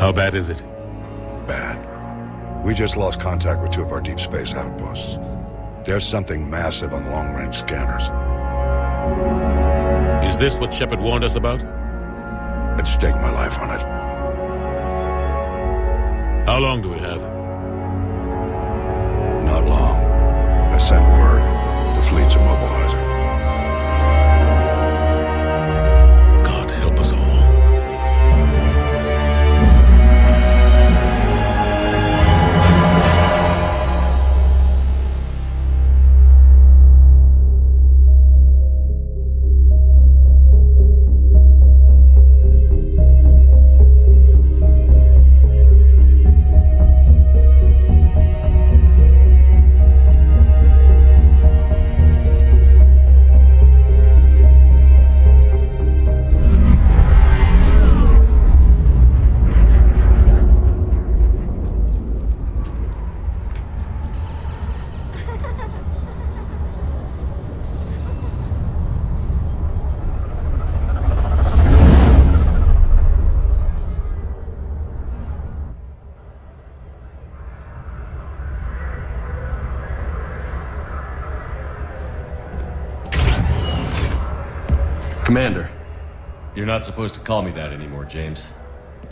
How bad is it? Bad. We just lost contact with 2 of our deep space outposts. There's something massive on long-range scanners. Is this what Shepard warned us about? I'd stake my life on it. How long do we have? Not long. I sent word. The fleet's immobilizing. God help us all. Commander. You're not supposed to call me that anymore, James.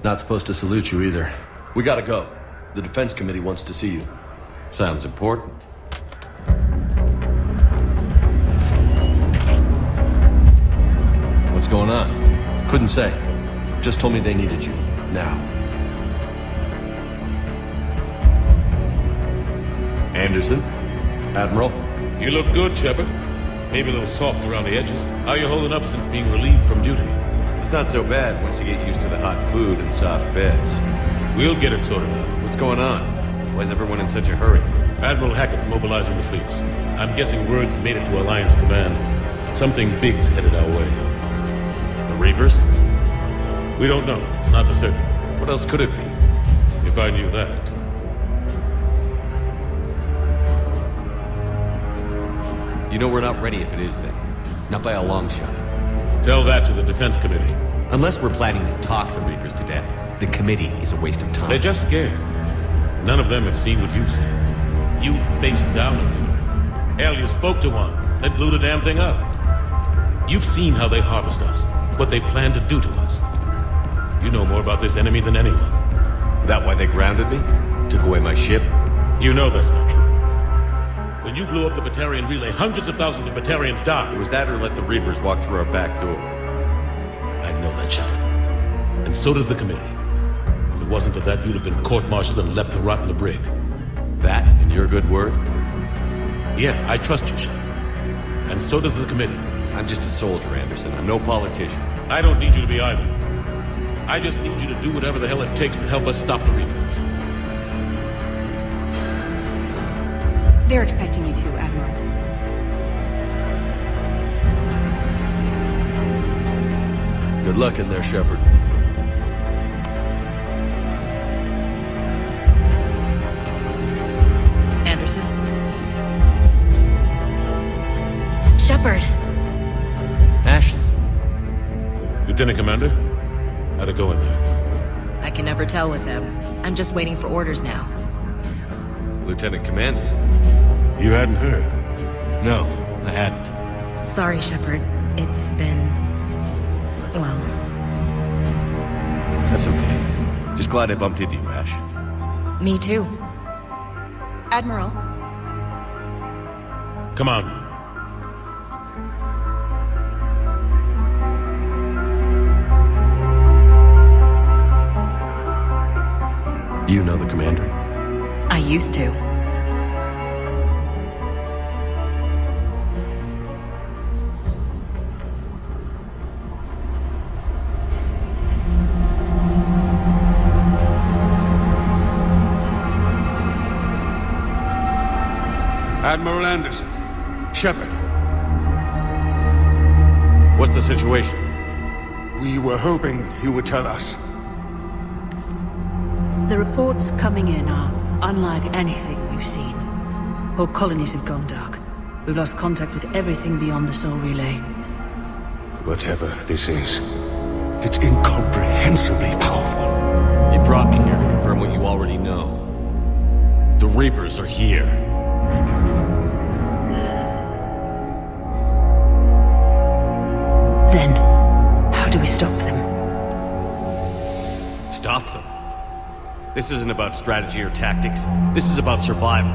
Not supposed to salute you either. We gotta go. The Defense Committee wants to see you. Sounds important. What's going on? Couldn't say. Just told me they needed you. Now. Anderson? Admiral? You look good, Shepard. Maybe a little soft around the edges. How are you holding up since being relieved from duty? It's not so bad once you get used to the hot food and soft beds. We'll get it sorted out. What's going on? Why is everyone in such a hurry? Admiral Hackett's mobilizing the fleets. I'm guessing word's made it to Alliance Command. Something big's headed our way. The Reapers? We don't know. Not for certain. What else could it be? If I knew that. You know we're not ready if it is then. Not by a long shot. Tell that to the Defense Committee. Unless we're planning to talk the Reapers to death, the committee is a waste of time. They're just scared. None of them have seen what you've seen. You faced down a Reaper. Hell, you spoke to one, then blew the damn thing up. You've seen how they harvest us, what they plan to do to us. You know more about this enemy than anyone. That why they grounded me? Took away my ship? You know that's not true. When you blew up the Batarian relay, hundreds of thousands of Batarians died. It was that or let the Reapers walk through our back door. I know that, Shepard. And so does the committee. If it wasn't for that, you'd have been court-martialed and left to rot in the brig. That and your good word? Yeah, I trust you, Shepard. And so does the committee. I'm just a soldier, Anderson. I'm no politician. I don't need you to be either. I just need you to do whatever the hell it takes to help us stop the Reapers. They're expecting you to, Admiral. Good luck in there, Shepard. Anderson? Shepard! Ashley. Lieutenant Commander, how'd it go in there? I can never tell with them. I'm just waiting for orders now. Lieutenant Commander. You hadn't heard? No, I hadn't. Sorry, Shepard. It's been... well... That's okay. Just glad I bumped into you, Ash. Me too. Admiral, Come on. You know the commander? I used to. Admiral Anderson. Shepard. What's the situation? We were hoping you would tell us. The reports coming in are unlike anything we've seen. Whole colonies have gone dark. We've lost contact with everything beyond the Soul Relay. Whatever this is, it's incomprehensibly powerful. You brought me here to confirm what you already know. The Reapers are here. Then, how do we stop them? Stop them? This isn't about strategy or tactics. This is about survival.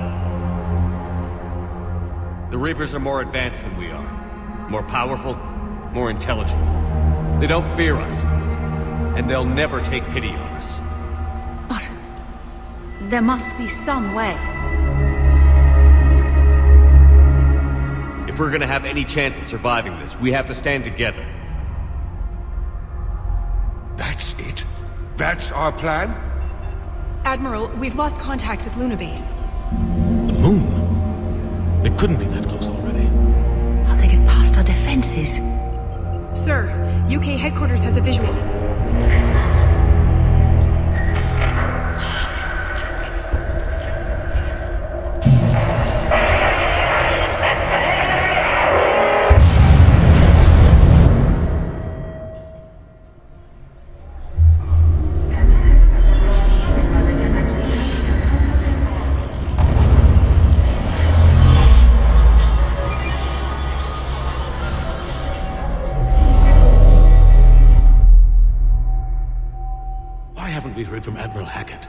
The Reapers are more advanced than we are. More powerful, more intelligent. They don't fear us. And they'll never take pity on us. But there must be some way. If we're gonna have any chance at surviving this, we have to stand together. That's it? That's our plan? Admiral, we've lost contact with Luna Base. The moon? It couldn't be that close already. How they get past our defenses? Sir, UK headquarters has a visual. We heard from Admiral Hackett.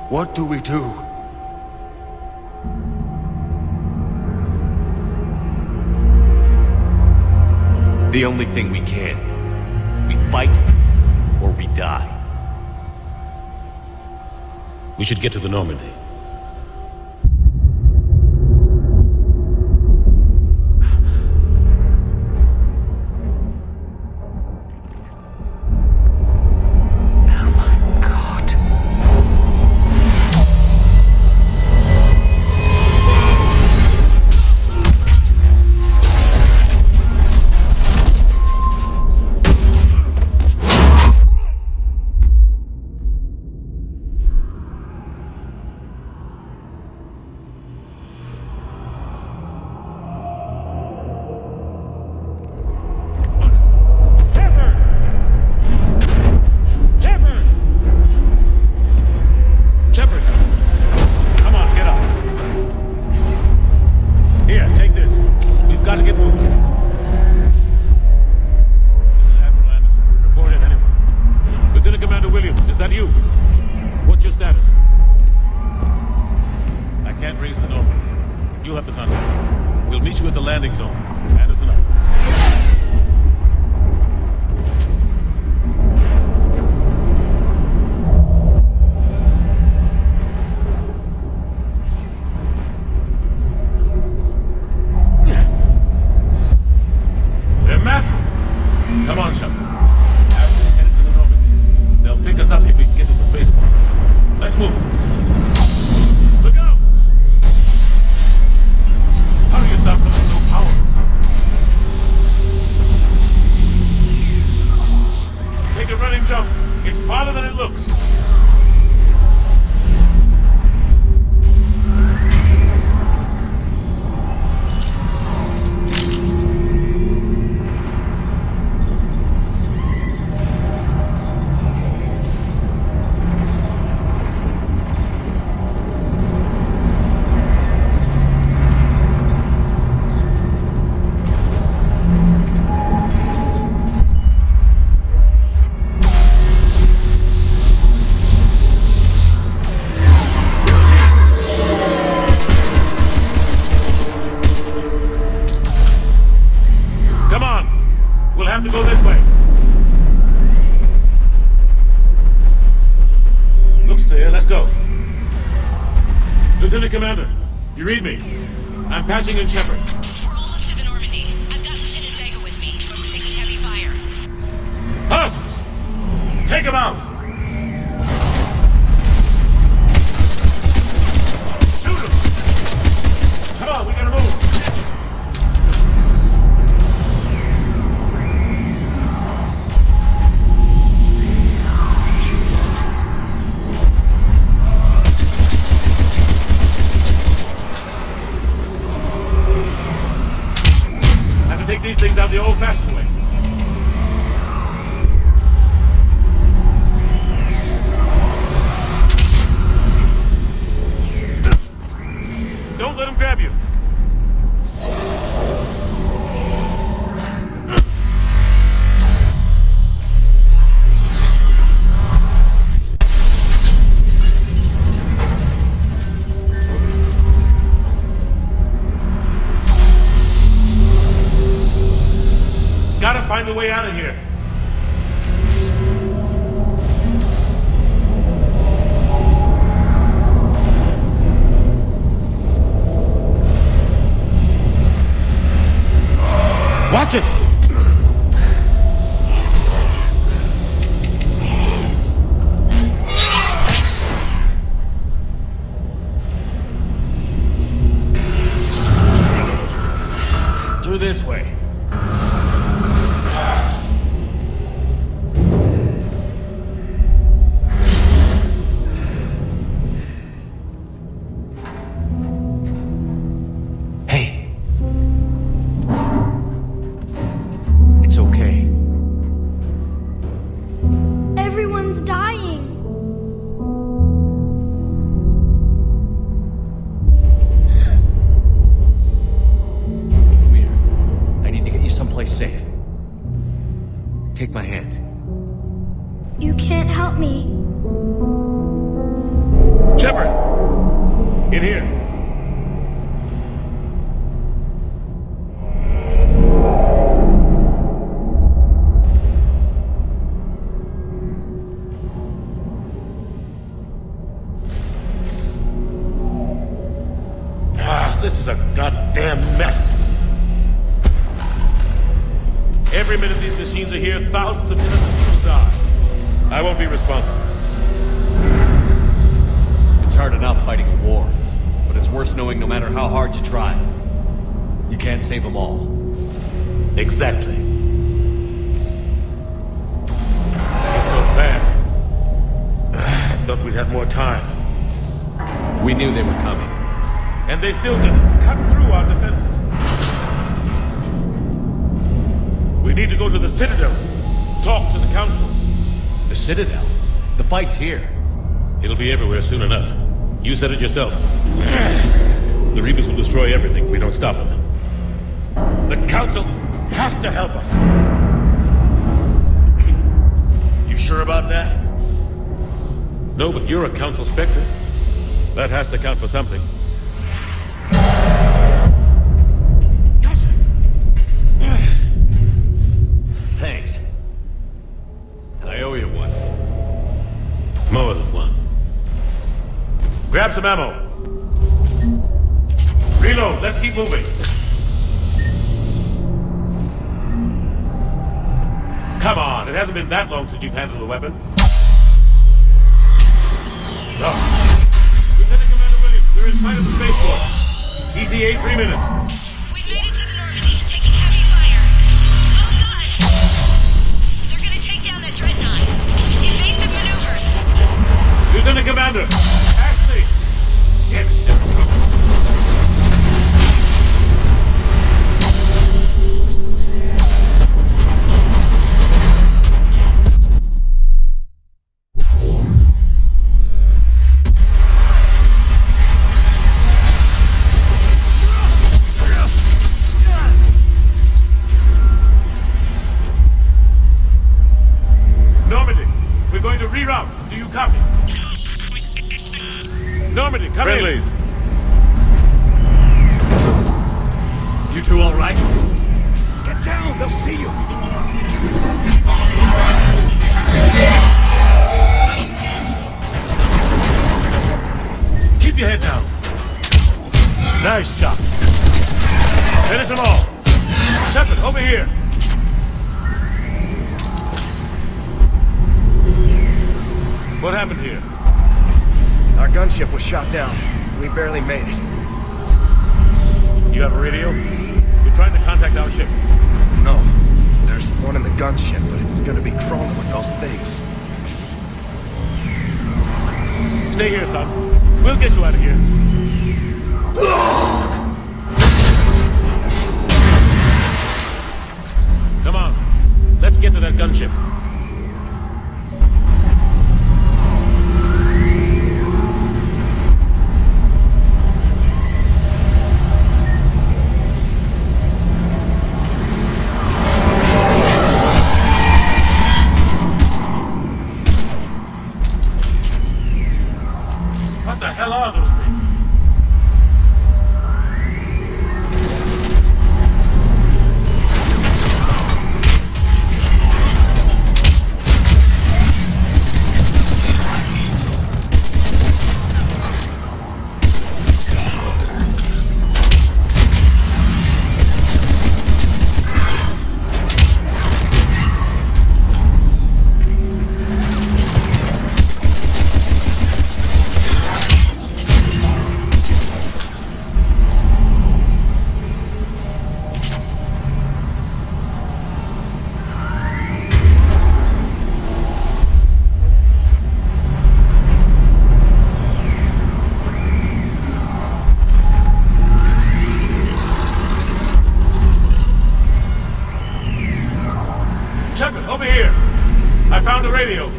What do we do? The only thing we can. We fight, or we die. We should get to the Normandy. Commander, you read me? I'm patching in Shepard. We're almost to the Normandy. I've got Lieutenant Vega with me, but we're taking heavy fire. Husks! Take him out! Shoot him! Come on, we gotta move! Take these things out the old-fashioned way. of here. Watch it! Through this way. Hey. It's okay. Everyone's dying. Come here. I need to get you someplace safe. Take my hand. You can't help me. Shepard! In here. This is a goddamn mess. Every minute these machines are here, thousands of innocent people die. I won't be responsible. It's hard enough fighting a war, but it's worse knowing no matter how hard you try, you can't save them all. Exactly. Not so fast. I thought we'd have more time. We knew they were coming. And they still just cut through our defenses. We need to go to the Citadel. Talk to the Council. The Citadel? The fight's here. It'll be everywhere soon enough. You said it yourself. The Reapers will destroy everything if we don't stop them. The Council has to help us. You sure about that? No, but you're a Council Spectre. That has to count for something. Thanks. I owe you one. More than one. Grab some ammo. Reload. Let's keep moving. Come on. It hasn't been that long since you've handled a weapon. No. Lieutenant Commander Williams, we're in sight of the spaceport. ETA 3 minutes. We've made it to the Normandy, taking heavy fire. Oh god! They're gonna take down that dreadnought. Invasive maneuvers. Lieutenant Commander! Ashley! Get it. Normandy, we're going to reroute. Do you copy? Normandy, come in. You two all right? Get down, they'll see you. Keep your head down. Nice shot. Finish them all. Shepard, over here. What happened here? Our gunship was shot down. We barely made it. You have a radio? We're trying to contact our ship. No. There's one in the gunship, but it's gonna be crawling with those things. Stay here, son. We'll get you out of here. Come on. Let's get to that gunship. What the hell are those things? Shepard, over here! I found a radio.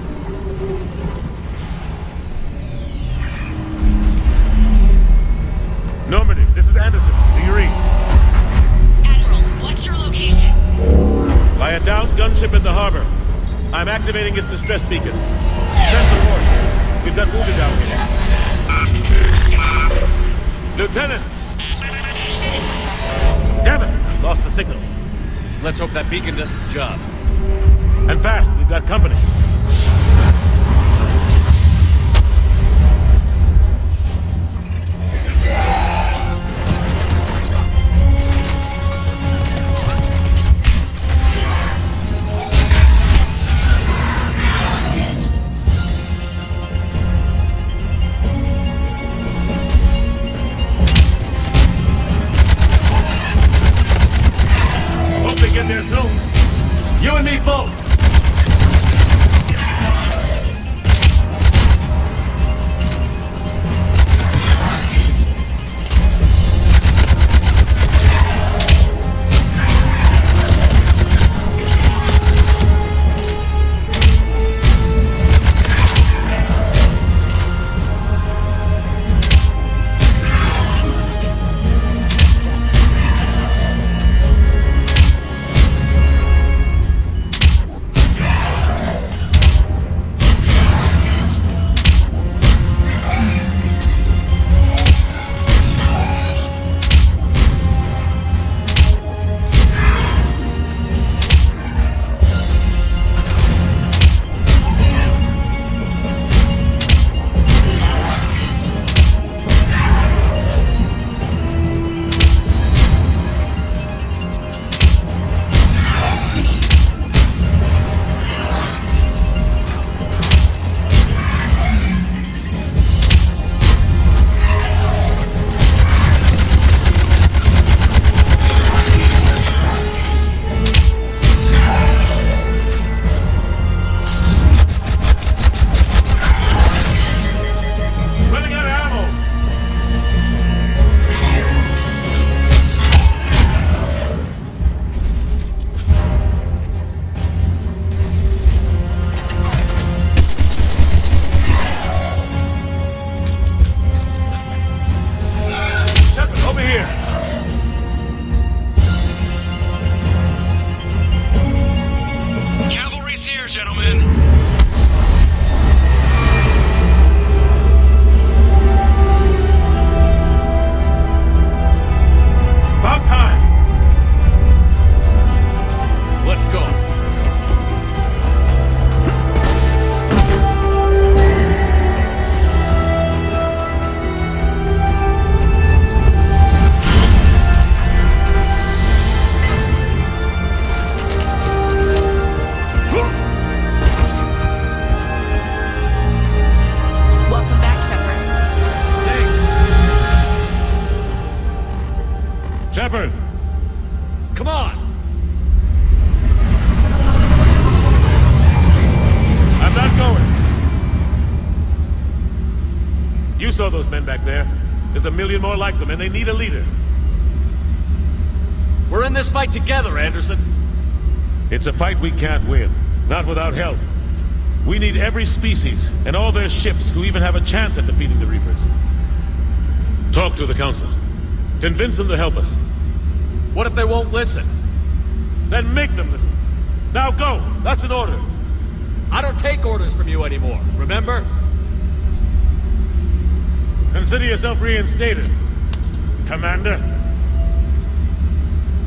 Normandy, this is Anderson. Do you read? Admiral, what's your location? By a downed gunship in the harbor. I'm activating its distress beacon. Send support. We've got wounded down here. Lieutenant! Damn it! Lost the signal. Let's hope that beacon does its job. And fast, we've got company. Hope they get there soon. You and me both! Running out of ammo. Shepard, over here. Cavalry's here, gentlemen. About time. Let's go. Welcome back, Shepard. Thanks. Shepard, Come on! I'm not going. You saw those men back there. There's a million more like them, and they need a leader. We're in this fight together, Anderson. It's a fight we can't win. Not without help. We need every species and all their ships to even have a chance at defeating the Reapers. Talk to the Council. Convince them to help us. What if they won't listen? Then make them listen. Now go! That's an order. I don't take orders from you anymore, remember? Consider yourself reinstated, Commander.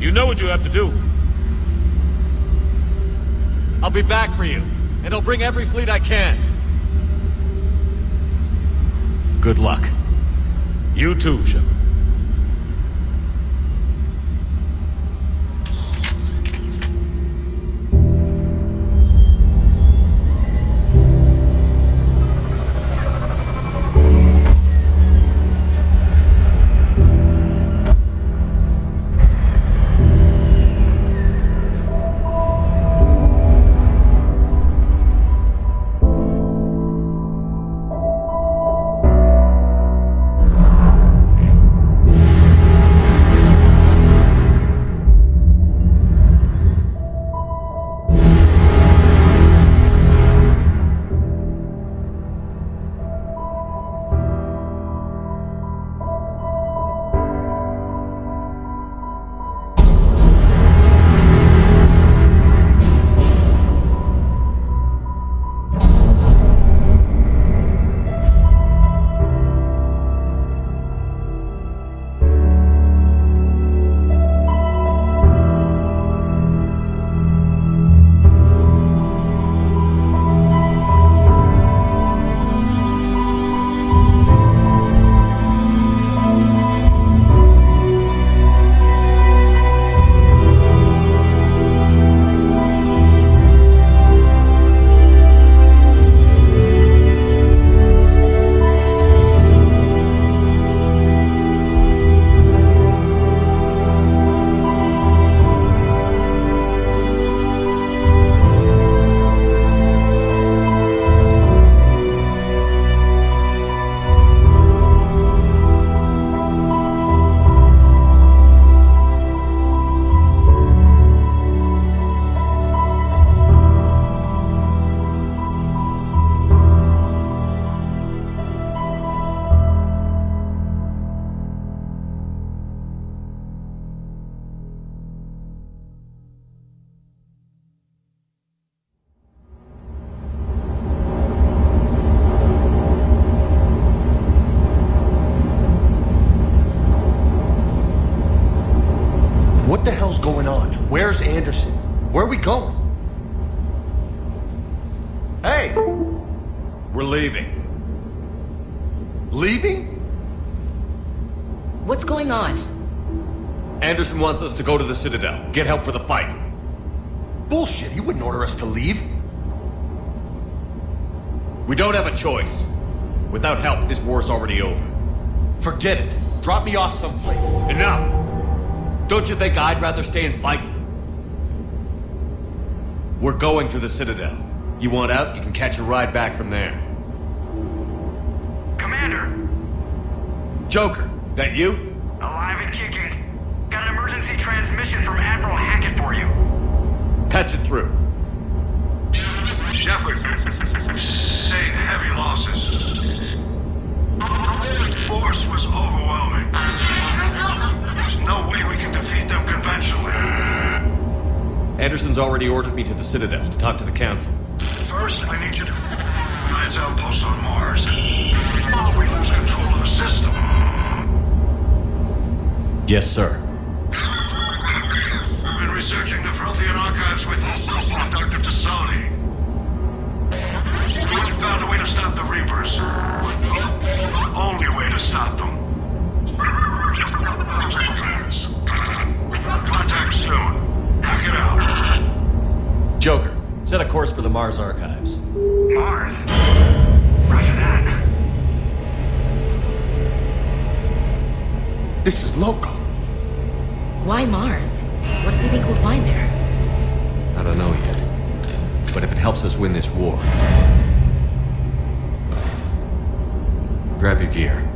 You know what you have to do. I'll be back for you, and I'll bring every fleet I can. Good luck. You too, Shepard. Anderson. Where are we going? Hey! We're leaving. Leaving? What's going on? Anderson wants us to go to the Citadel, get help for the fight. Bullshit, he wouldn't order us to leave. We don't have a choice. Without help, this war's already over. Forget it. Drop me off someplace. Enough! Don't you think I'd rather stay and fight? We're going to the Citadel. You want out, you can catch a ride back from there. Commander! Joker, that you? Alive and kicking. Got an emergency transmission from Admiral Hackett for you. Patch it through. Shepard, saying heavy losses. The force was overwhelming. There's no way we can defeat them conventionally. Anderson's already ordered me to the Citadel to talk to the Council. First, I need you to Alliance outpost on Mars. While we lose control of the system. Yes, sir. I've been researching the Prothean archives with Dr. Tassoni. We found a way to stop the Reapers. Only way to stop them. Contact soon. Hack it out. Joker, set a course for the Mars archives. Mars? Roger that. This is loco. Why Mars? What does he think we'll find there? I don't know yet. But if it helps us win this war... Grab your gear.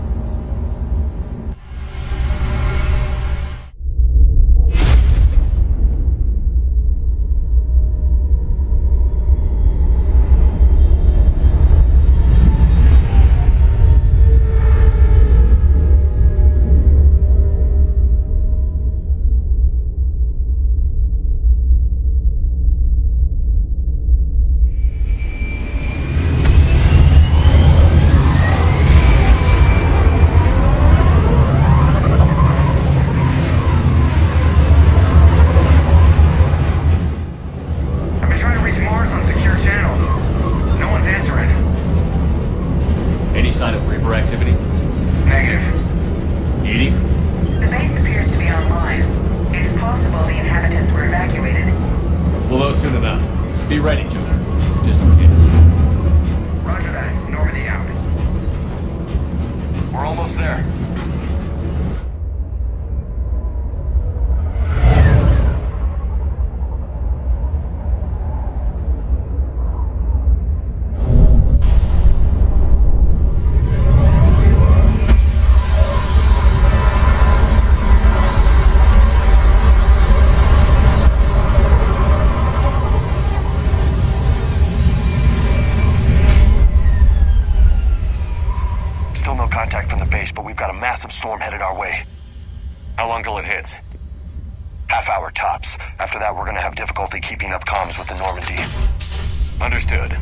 Storm headed our way. How long till it hits? Half hour tops. After that, we're gonna have difficulty keeping up comms with the Normandy. Understood.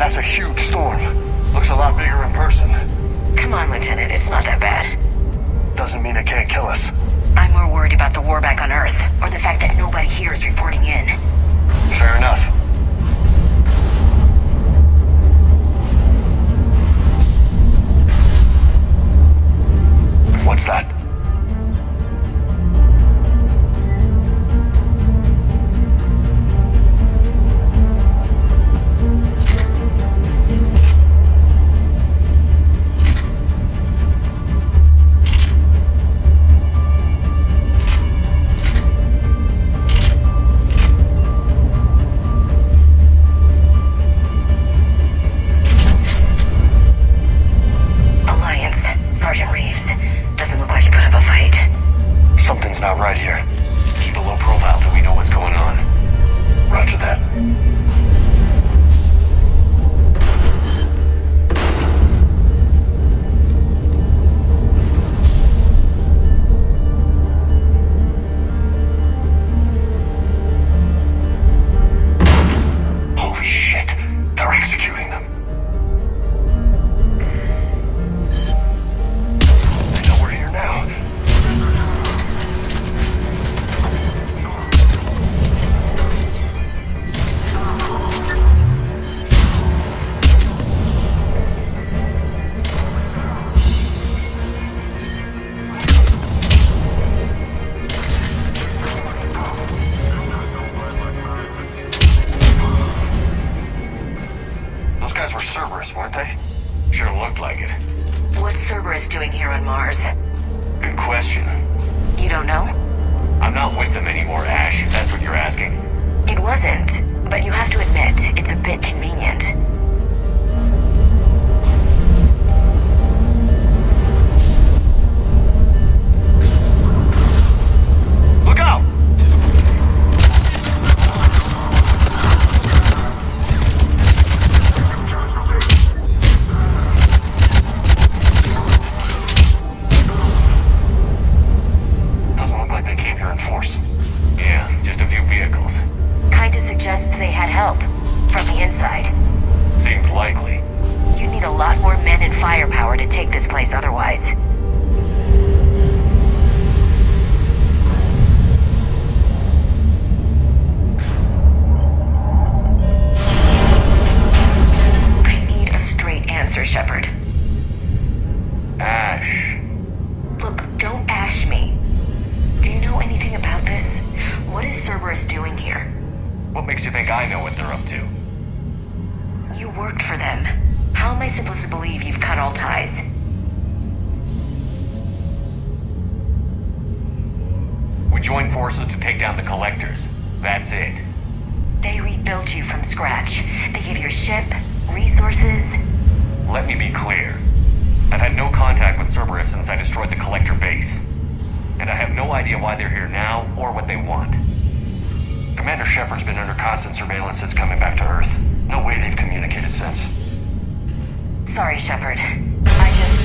That's a huge storm. Looks a lot bigger in person. Come on, Lieutenant, it's not that bad. Doesn't mean it can't kill us. I'm more worried about the war back on Earth, or the fact that nobody here is reporting in. Fair enough. What's that? Something's not right here. Keep a low profile till we know what's going on. Roger that. Holy shit. They're executing them. They know we're here now. Those guys were Cerberus, weren't they? Sure looked like it. What's Cerberus doing here on Mars? Good question. You don't know? I'm not with them anymore, Ash, if that's what you're asking. It wasn't, but you have to admit, it's a bit convenient. Look out! Doesn't look like they came here in force. Yeah, just a few vehicles. Kinda suggests they had help. From the inside. Seems likely. You need a lot more men and firepower to take this place otherwise. I need a straight answer, Shepard. Ash. Look, don't ash me. Do you know anything about this? What is Cerberus doing here? What makes you think I know what they're up to? You worked for them. How am I supposed to believe you've cut all ties? We joined forces to take down the Collectors. That's it. They rebuilt you from scratch. They gave you a ship, resources. Let me be clear. I've had no contact with Cerberus since I destroyed the Collector base. And I have no idea why they're here now or what they want. Commander Shepard's been under constant surveillance since coming back to Earth. No way they've communicated since. Sorry, Shepard. I just...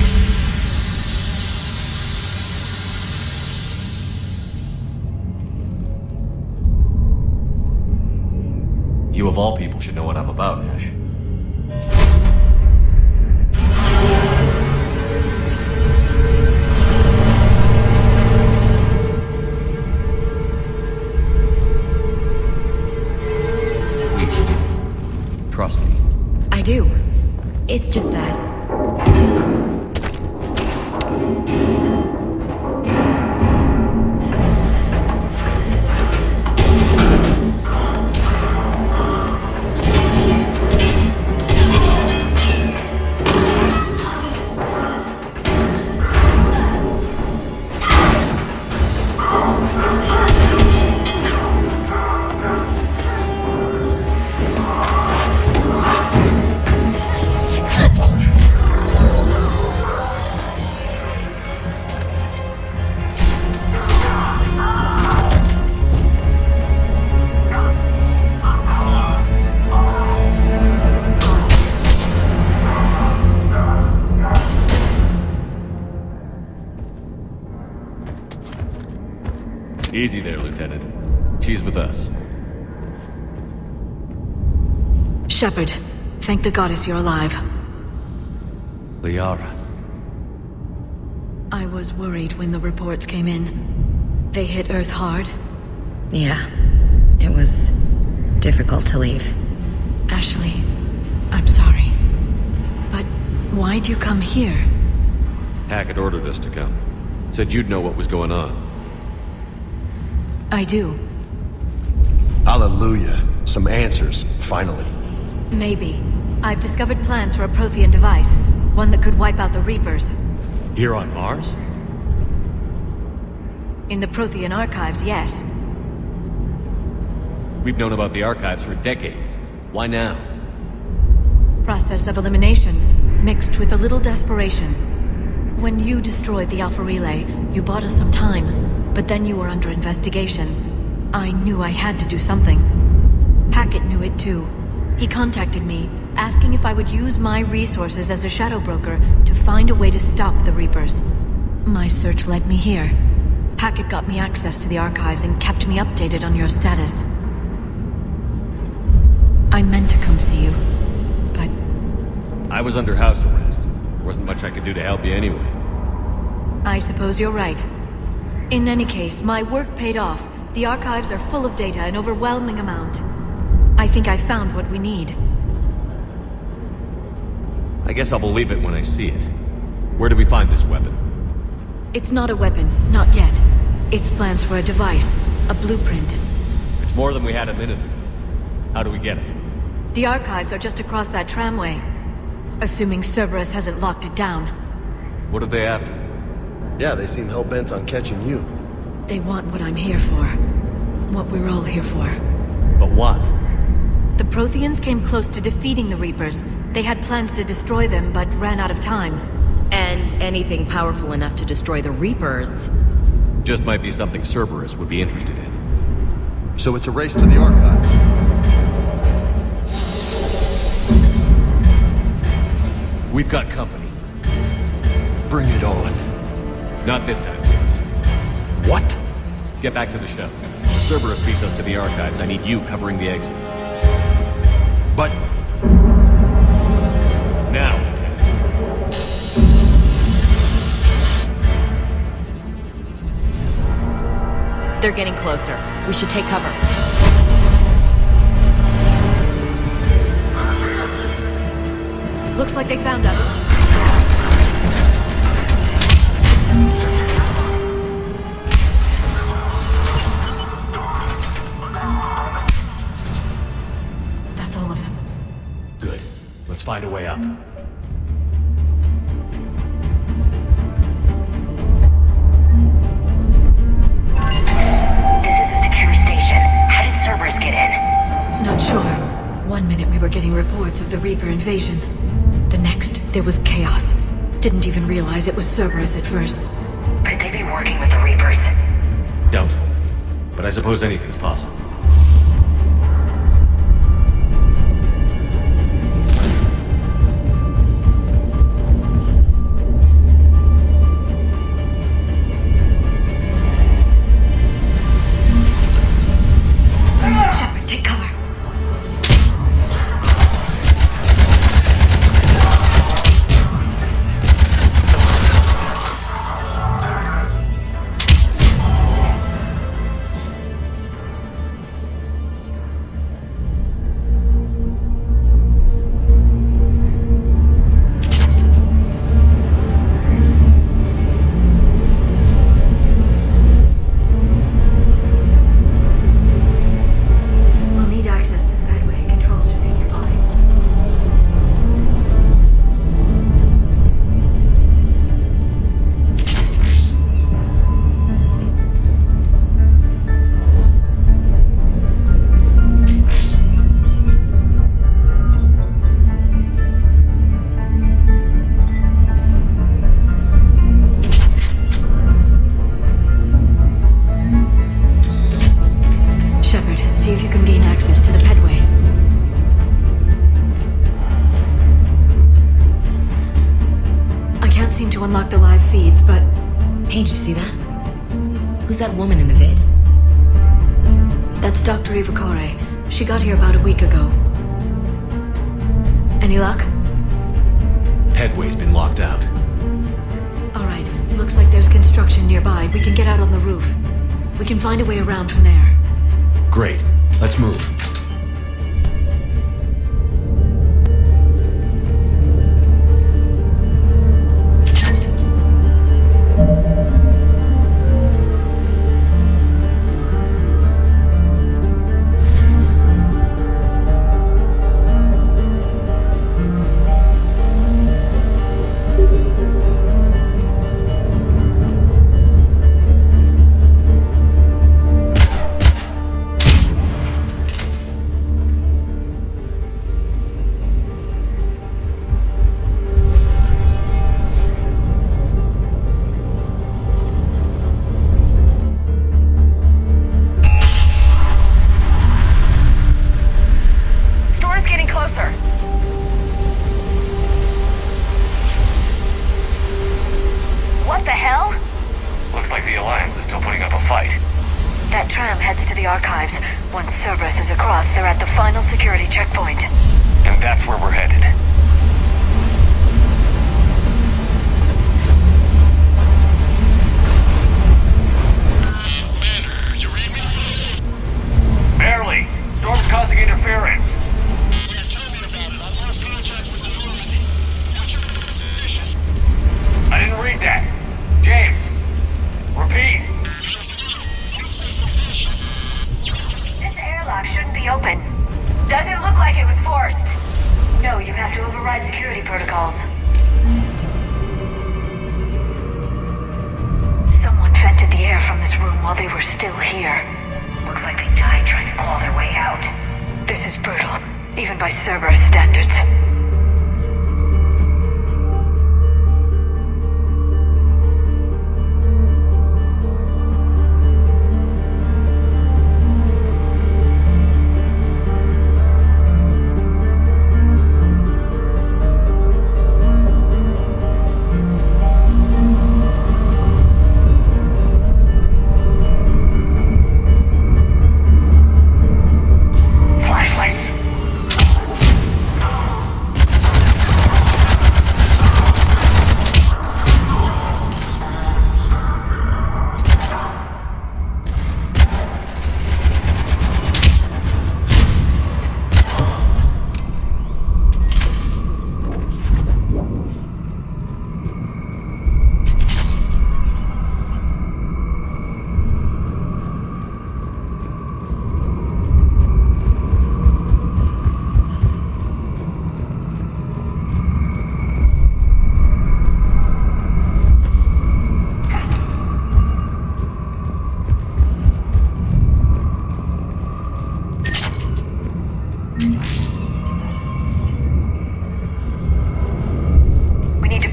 You of all people should know what I'm about, Ash. Trust me. I do. It's just that. Easy there, Lieutenant. She's with us. Shepard, Thank the goddess you're alive. Liara. I was worried when the reports came in. They hit Earth hard. Yeah. It was difficult to leave. Ashley, I'm sorry. But why'd you come here? Hackett ordered us to come. Said you'd know what was going on. I do. Hallelujah. Some answers, finally. Maybe. I've discovered plans for a Prothean device. One that could wipe out the Reapers. Here on Mars? In the Prothean archives, yes. We've known about the archives for decades. Why now? Process of elimination, mixed with a little desperation. When you destroyed the Alpha Relay, you bought us some time, but then you were under investigation. I knew I had to do something. Hackett knew it too. He contacted me, asking if I would use my resources as a shadow broker to find a way to stop the Reapers. My search led me here. Hackett got me access to the archives and kept me updated on your status. I meant to come see you, but... I was under house arrest. There wasn't much I could do to help you anyway. I suppose you're right. In any case, my work paid off. The archives are full of data, an overwhelming amount. I think I found what we need. I guess I'll believe it when I see it. Where do we find this weapon? It's not a weapon, not yet. It's plans for a device, a blueprint. It's more than we had a minute ago. How do we get it? The archives are just across that tramway. Assuming Cerberus hasn't locked it down. What are they after? Yeah, they seem hell-bent on catching you. They want what I'm here for. What we're all here for. But what? The Protheans came close to defeating the Reapers. They had plans to destroy them, but ran out of time. And anything powerful enough to destroy the Reapers. Just might be something Cerberus would be interested in. So it's a race to the archives. We've got company. Bring it on. Not this time, James. What? Get back to the show. If Cerberus beats us to the archives, I need you covering the exits. But... Now, Lieutenant. They're getting closer. We should take cover. Looks like they found us. That's all of them. Good. Let's find a way up. This is a secure station. How did Cerberus get in? Not sure. One minute we were getting reports of the Reaper invasion. The next, there was chaos. Didn't even realize it was Cerberus at first. Could they be working with the Reapers? Doubtful. But I suppose anything's possible. Shepard, take cover. We'll need access to the bedway. Controls should be nearby. Shepard, see if you can gain access to the pedway. I can't seem to unlock the live feeds, but... Hey, did you see that? Who's that woman in the vid? That's Dr. EVA. She got here about a week ago. Any luck? Headway's been locked out. Alright, looks like there's construction nearby. We can get out on the roof. We can find a way around from there. Great. Let's move.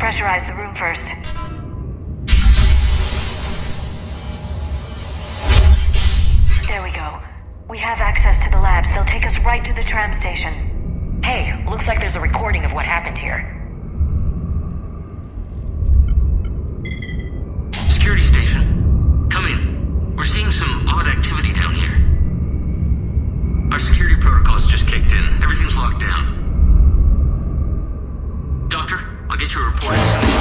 Pressurize the room first. There we go. We have access to the labs. They'll take us right to the tram station. Hey, looks like there's a recording of what happened here. Security station. Come in. We're seeing some odd activity down here. Our security protocols just kicked in. Everything's locked down. Doctor, I'll get you a report as soon as...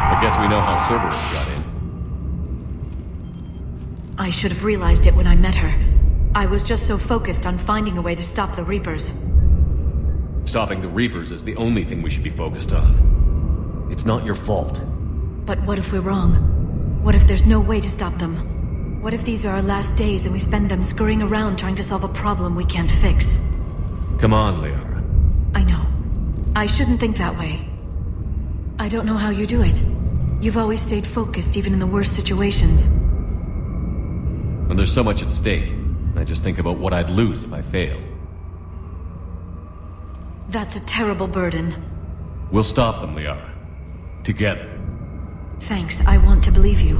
I guess we know how Cerberus got in. I should have realized it when I met her. I was just so focused on finding a way to stop the Reapers. Stopping the Reapers is the only thing we should be focused on. It's not your fault. But what if we're wrong? What if there's no way to stop them? What if these are our last days and we spend them scurrying around trying to solve a problem we can't fix? Come on, Liara. I know. I shouldn't think that way. I don't know how you do it. You've always stayed focused even in the worst situations. When there's so much at stake, I just think about what I'd lose if I fail. That's a terrible burden. We'll stop them, Liara. Together. Thanks, I want to believe you.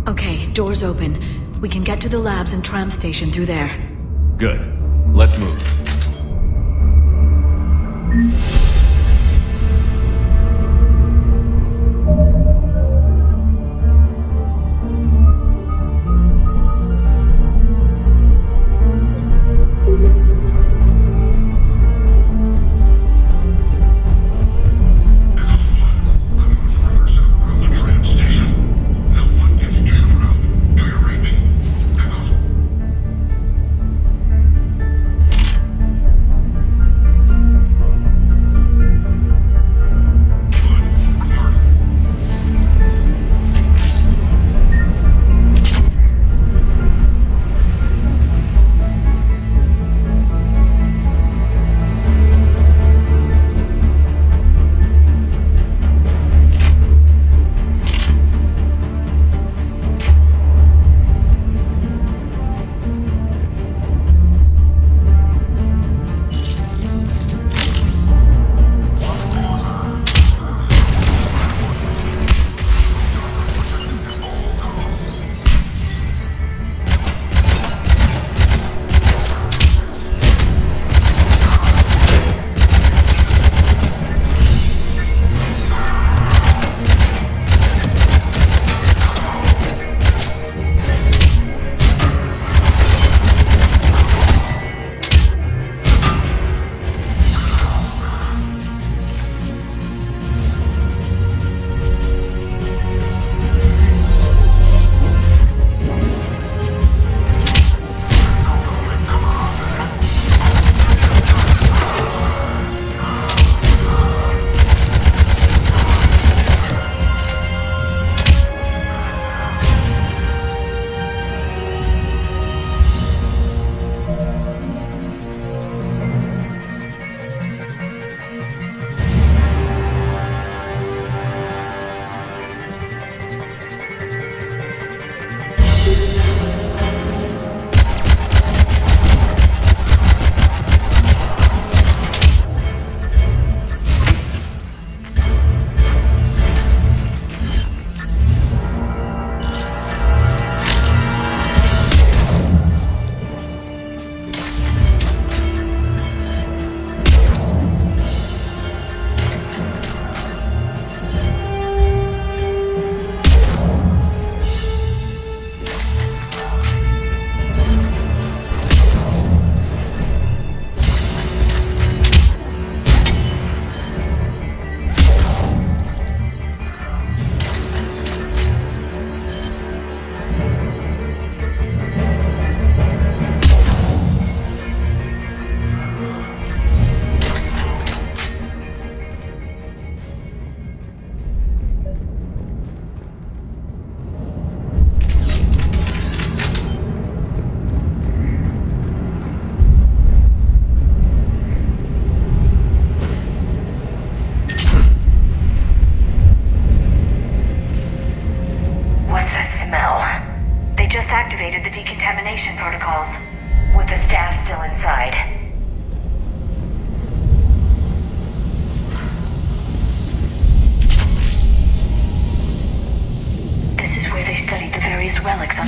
Okay, doors open. We can get to the labs and tram station through there. Good. Let's move.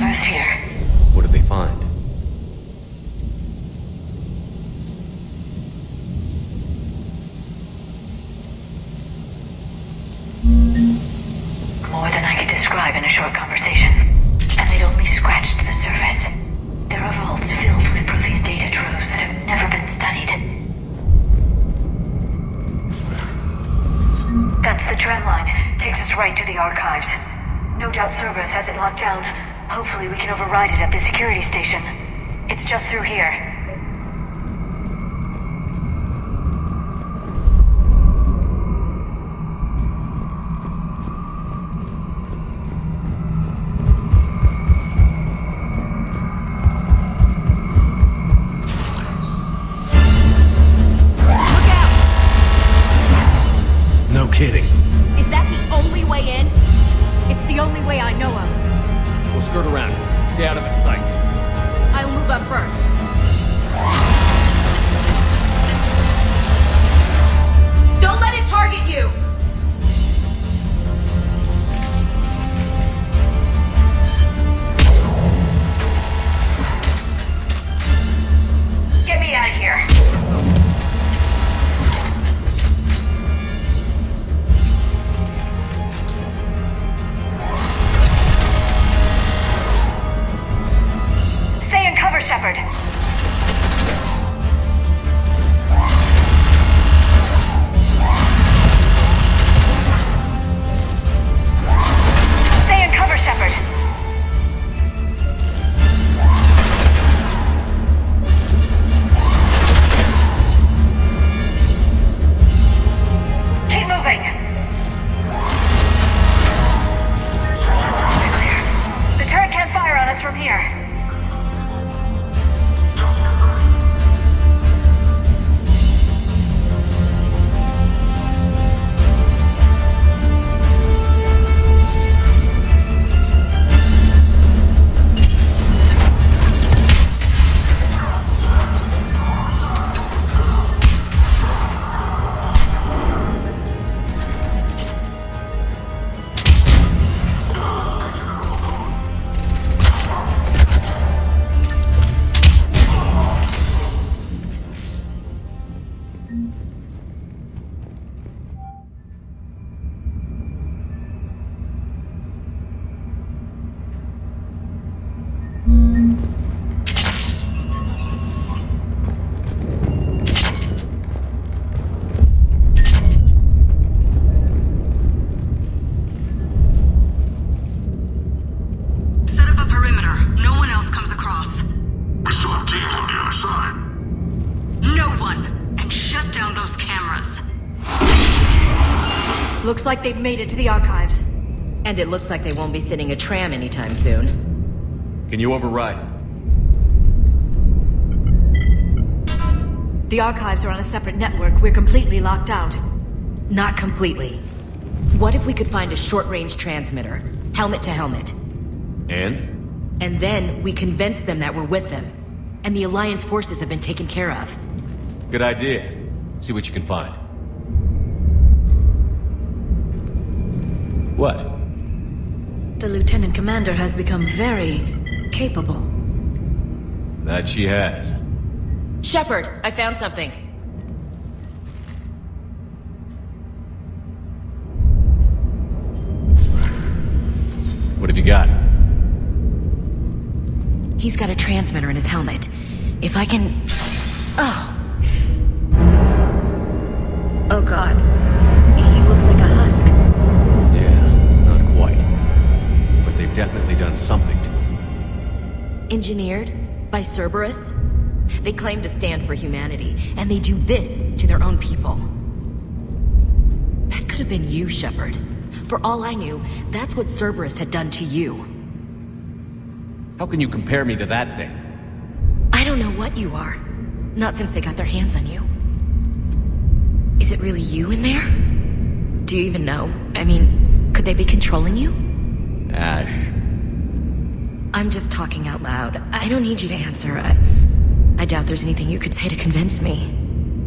Cerberus here. What did they find? More than I could describe in a short conversation. And I'd only scratched the surface. There are vaults filled with Prothean data troves that have never been studied. That's the tram line. Takes us right to the archives. No doubt Cerberus has it locked down. Hopefully we can override it at the security station. It's just through here. No kidding. Is that the only way in? It's the only way I know of. We'll skirt around. Stay out of its sight. I'll move up first. Don't let it target you! Get me out of here. Stay in cover, Shepard. Stay in cover, Shepard. Keep moving. Clear. The turret can't fire on us from here. Set up a perimeter. No one else comes across. We still have teams on the other side. No one! And shut down those cameras. Looks like they've made it to the archives. And it looks like they won't be sitting a tram anytime soon. Can you override it? The archives are on a separate network. We're completely locked out. Not completely. What if we could find a short-range transmitter, helmet to helmet? And? And then we convince them that we're with them. And the Alliance forces have been taken care of. Good idea. See what you can find. What? The Lieutenant Commander has become very capable. That she has. Shepard, I found something. What have you got? He's got a transmitter in his helmet. If I can... Oh. Oh god. He looks like a husk. Yeah, not quite. But they've definitely done something to him. Engineered by Cerberus? They claim to stand for humanity, and they do this to their own people. That could have been you, Shepard. For all I knew, that's what Cerberus had done to you. How can you compare me to that thing? I don't know what you are. Not since they got their hands on you. Is it really you in there? Do you even know? I mean, could they be controlling you? Ash. I'm just talking out loud. I don't need you to answer. I doubt there's anything you could say to convince me.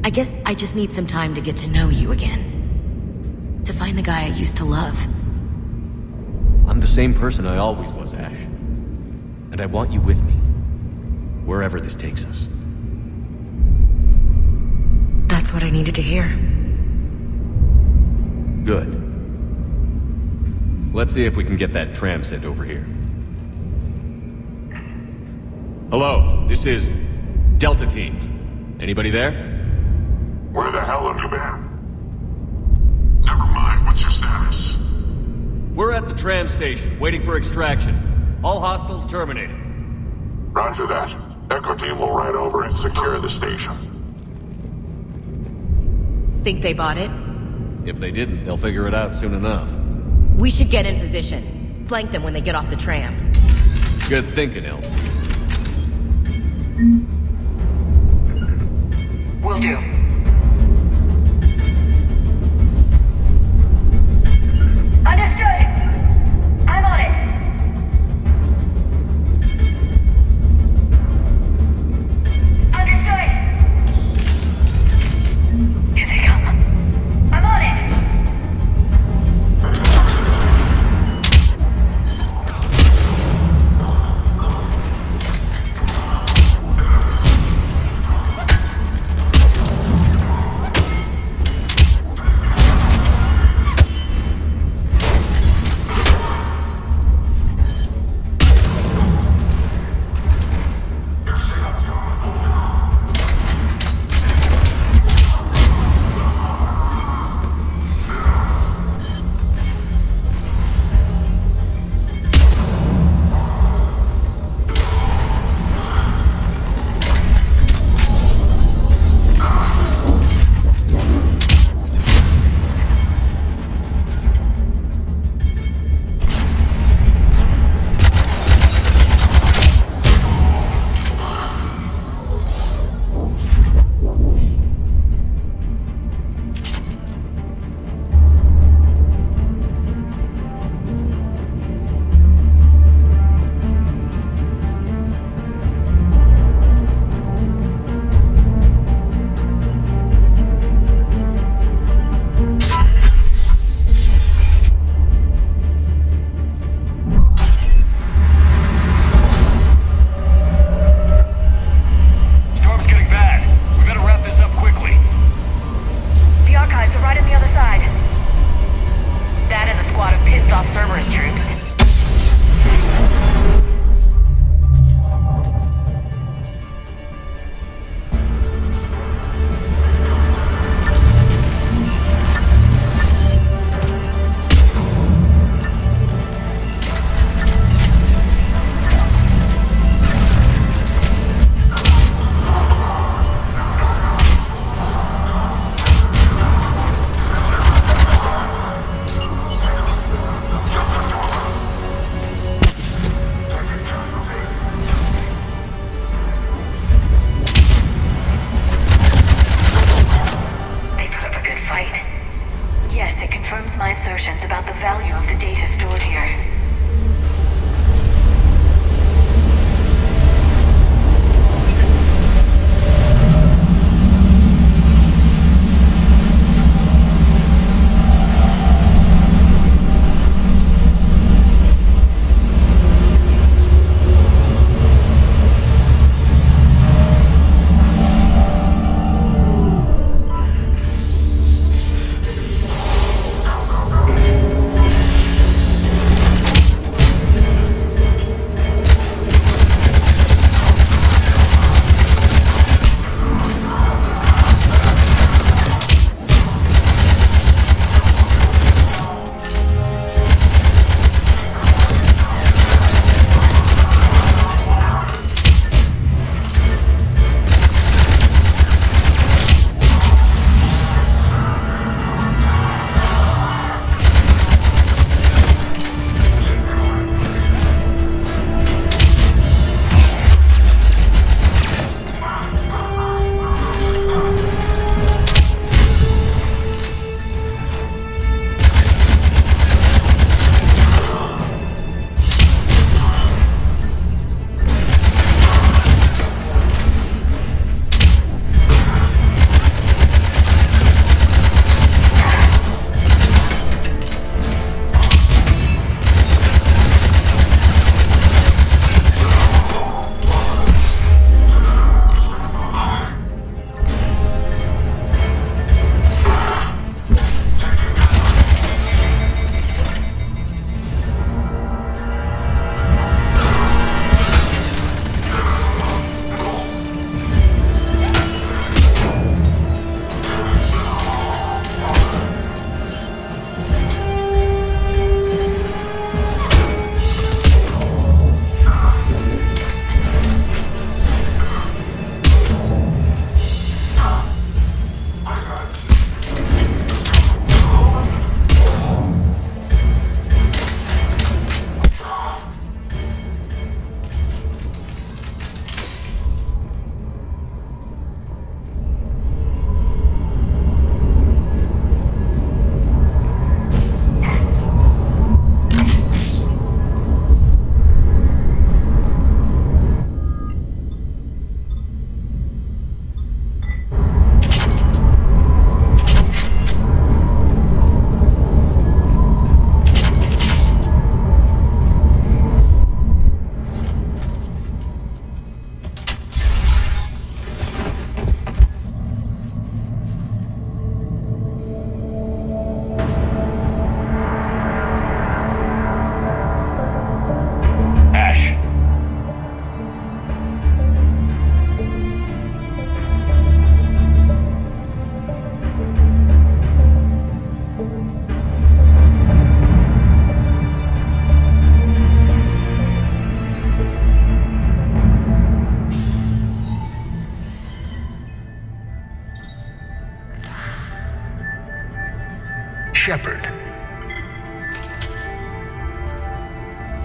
I guess I just need some time to get to know you again. To find the guy I used to love. I'm the same person I always was, Ash. And I want you with me. Wherever this takes us. That's what I needed to hear. Good. Let's see if we can get that tram sent over here. Hello, this is Delta Team. Anybody there? Where the hell have you been? Never mind, what's your status? We're at the tram station, waiting for extraction. All hostiles terminated. Roger that. Echo Team will ride over and secure the station. Think they bought it? If they didn't, they'll figure it out soon enough. We should get in position. Flank them when they get off the tram. Good thinking, Elsie. Will do. Understood! I'm on it! Understood! Here they come. I'm on it!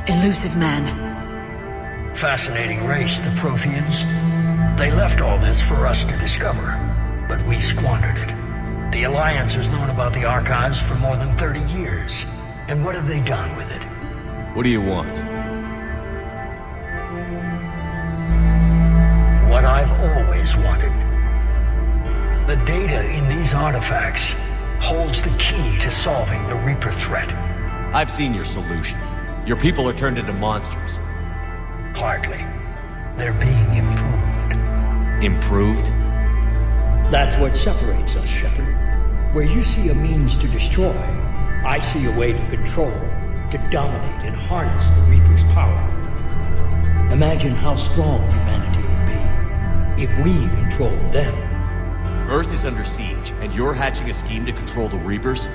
Elusive man. Fascinating race, the Protheans. They left all this for us to discover, but we squandered it. The Alliance has known about the archives for more than 30 years. And what have they done with it? What do you want? What I've always wanted. The data in these artifacts holds the key to solving the Reaper threat. I've seen your solution. Your people are turned into monsters. Hardly. They're being improved. Improved? That's what separates us, Shepard. Where you see a means to destroy, I see a way to control, to dominate and harness the Reaper's power. Imagine how strong humanity would be if we controlled them. Earth is under siege, and you're hatching a scheme to control the Reapers?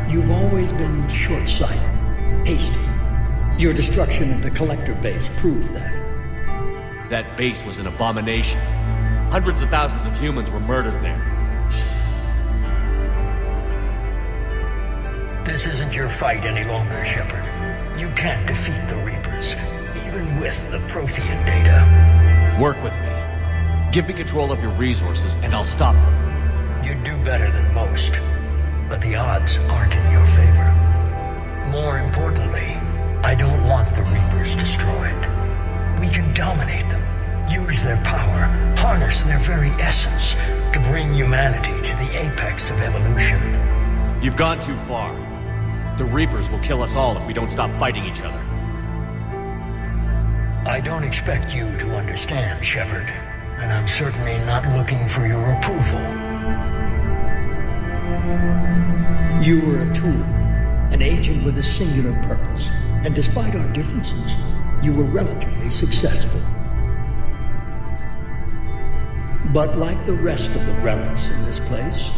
You've always been short-sighted, hasty. Your destruction of the Collector base proved that. That base was an abomination. Hundreds of thousands of humans were murdered there. This isn't your fight any longer, Shepard. You can't defeat the Reapers, even with the Prothean data. Work with me. Give me control of your resources, and I'll stop them. You'd do better than most, but the odds aren't in your favor. More importantly, I don't want the Reapers destroyed. We can dominate them, use their power, harness their very essence to bring humanity to the apex of evolution. You've gone too far. The Reapers will kill us all if we don't stop fighting each other. I don't expect you to understand, Shepard, and I'm certainly not looking for your approval. You were a tool, an agent with a singular purpose, and despite our differences, you were relatively successful. But like the rest of the relics in this place,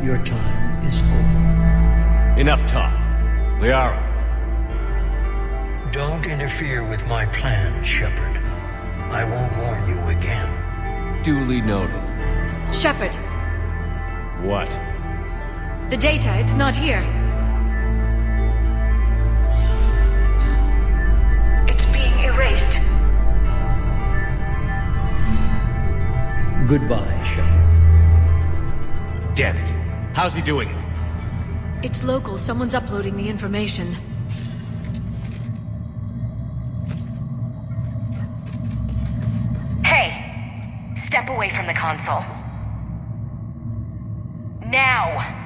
your time is over. Enough talk. Liara. Don't interfere with my plan, Shepard. I won't warn you again. Duly noted. Shepard, What? the data, it's not here. It's being erased. Goodbye, Shepard. Damn it. How's he doing it? It's local. Someone's uploading the information. Hey! Step away from the console. Now!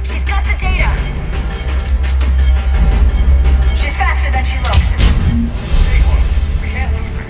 She's got the data! She's faster than she looks. We can't lose her.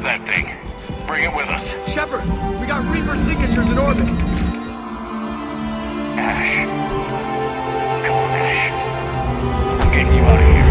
that thing. Bring it with us. Shepard, we got Reaper signatures in orbit. Ash. Come on, Ash. I'm getting you out of here.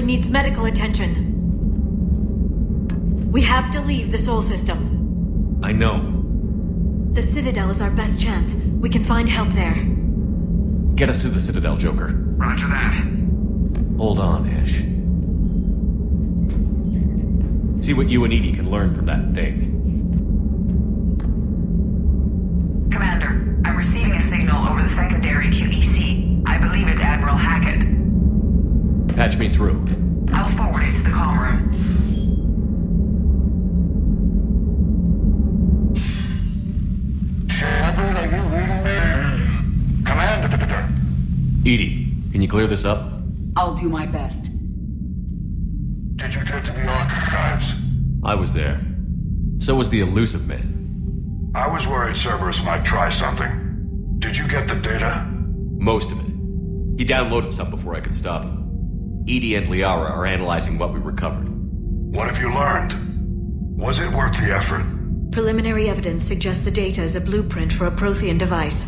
Needs medical attention. We have to leave the Sol system. I know. The Citadel is our best chance. We can find help there. Get us to the Citadel, Joker. Roger that. Hold on, Ash. See what you and Edie can learn from that thing. Commander, I'm receiving a signal over the secondary QEC. I believe it's Admiral Hackett. Patch me through. I'll forward it to the comm room. Shepard, are you reading me? Commander. Edie, can you clear this up? I'll do my best. Did you get to the archives? I was there. So was the elusive man. I was worried Cerberus might try something. Did you get the data? Most of it. He downloaded some before I could stop him. Edie and Liara are analyzing what we recovered. What have you learned? Was it worth the effort? Preliminary evidence suggests the data is a blueprint for a Prothean device.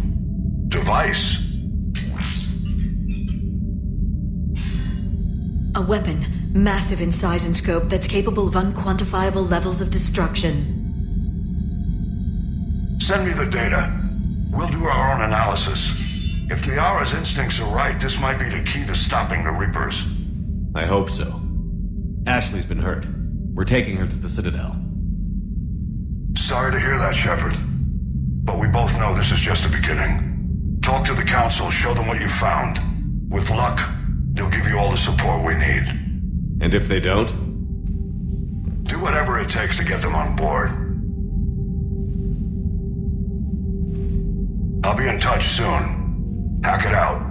Device? A weapon, massive in size and scope, that's capable of unquantifiable levels of destruction. Send me the data. We'll do our own analysis. If Liara's instincts are right, this might be the key to stopping the Reapers. I hope so. Ashley's been hurt. We're taking her to the Citadel. Sorry to hear that, Shepard. But we both know this is just the beginning. Talk to the Council, show them what you found. With luck, they'll give you all the support we need. And if they don't? Do whatever it takes to get them on board. I'll be in touch soon. Hack it out.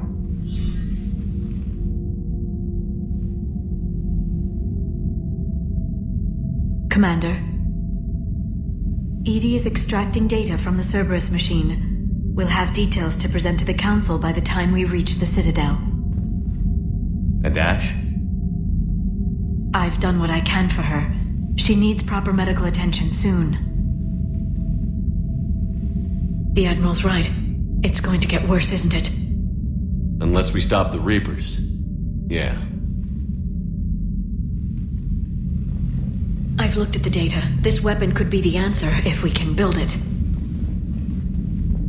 Commander, Edie is extracting data from the Cerberus machine. We'll have details to present to the Council by the time we reach the Citadel. And Ash? I've done what I can for her. She needs proper medical attention soon. The Admiral's right. It's going to get worse, isn't it? Unless we stop the Reapers. Yeah. I've looked at the data. This weapon could be the answer if we can build it.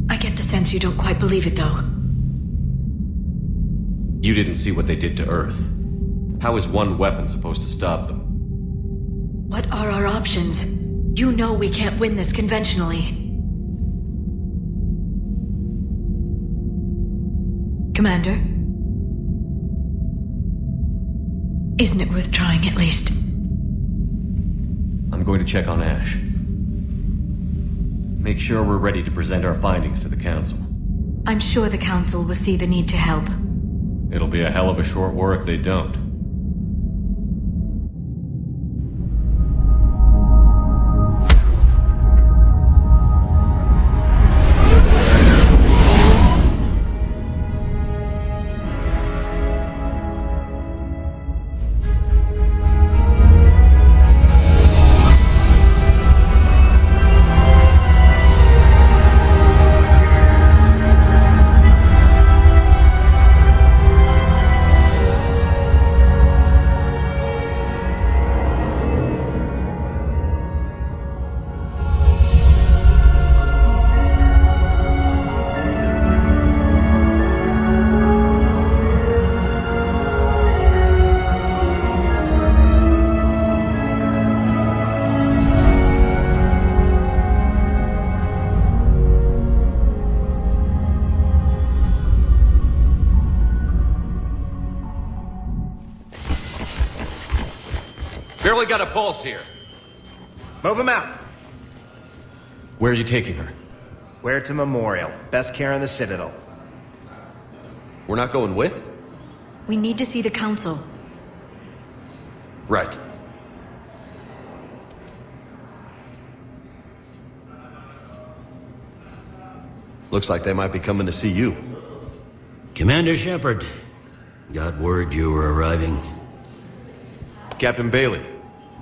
I get the sense you don't quite believe it, though. You didn't see what they did to Earth. How is one weapon supposed to stop them? What are our options? You know we can't win this conventionally. Commander? Isn't it worth trying at least? I'm going to check on Ash. Make sure we're ready to present our findings to the Council. I'm sure the Council will see the need to help. It'll be a hell of a short war if they don't. barely got a pulse here. Move him out. Where are you taking her? Where to Memorial. Best care in the Citadel. We're not going with? We need to see the Council. Right. Looks like they might be coming to see you. Commander Shepard, got word you were arriving. Captain Bailey,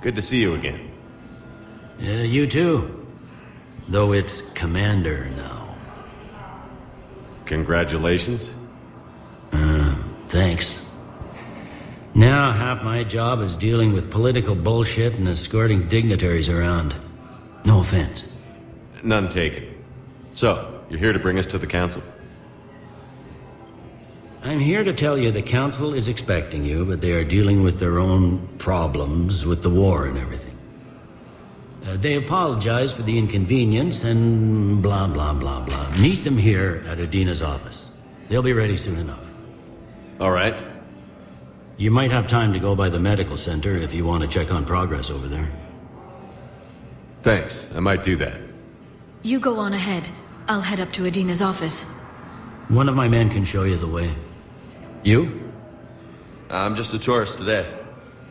good to see you again. Yeah, you too. Though it's Commander now. Congratulations. Thanks. Now half my job is dealing with political bullshit and escorting dignitaries around. No offense. None taken. So, you're here to bring us to the Council? I'm here to tell you the Council is expecting you, but they are dealing with their own problems with the war and everything. They apologize for the inconvenience and blah, blah, blah, blah. Meet them here at Adina's office. They'll be ready soon enough. All right. You might have time to go by the medical center if you want to check on progress over there. Thanks, I might do that. You go on ahead. I'll head up to Adina's office. One of my men can show you the way. You? I'm just a tourist today.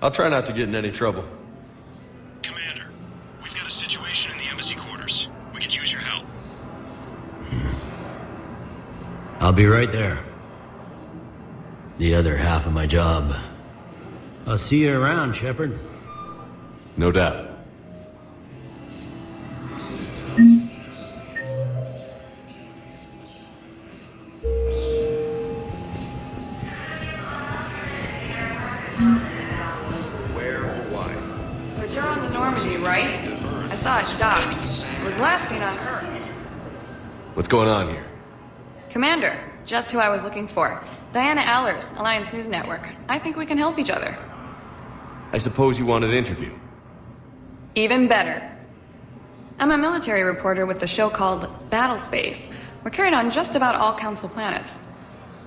I'll try not to get in any trouble. Commander, we've got a situation in the embassy quarters. We could use your help. I'll be right there. The other half of my job. I'll see you around, Shepard. No doubt. Where or why? But you're on the Normandy, right? I saw it docked. It was last seen on Earth. What's going on here? Commander, just who I was looking for. Diana Allers, Alliance News Network. I think we can help each other. I suppose you want an interview? Even better. I'm a military reporter with the show called Battle Space. We're carried on just about all Council planets.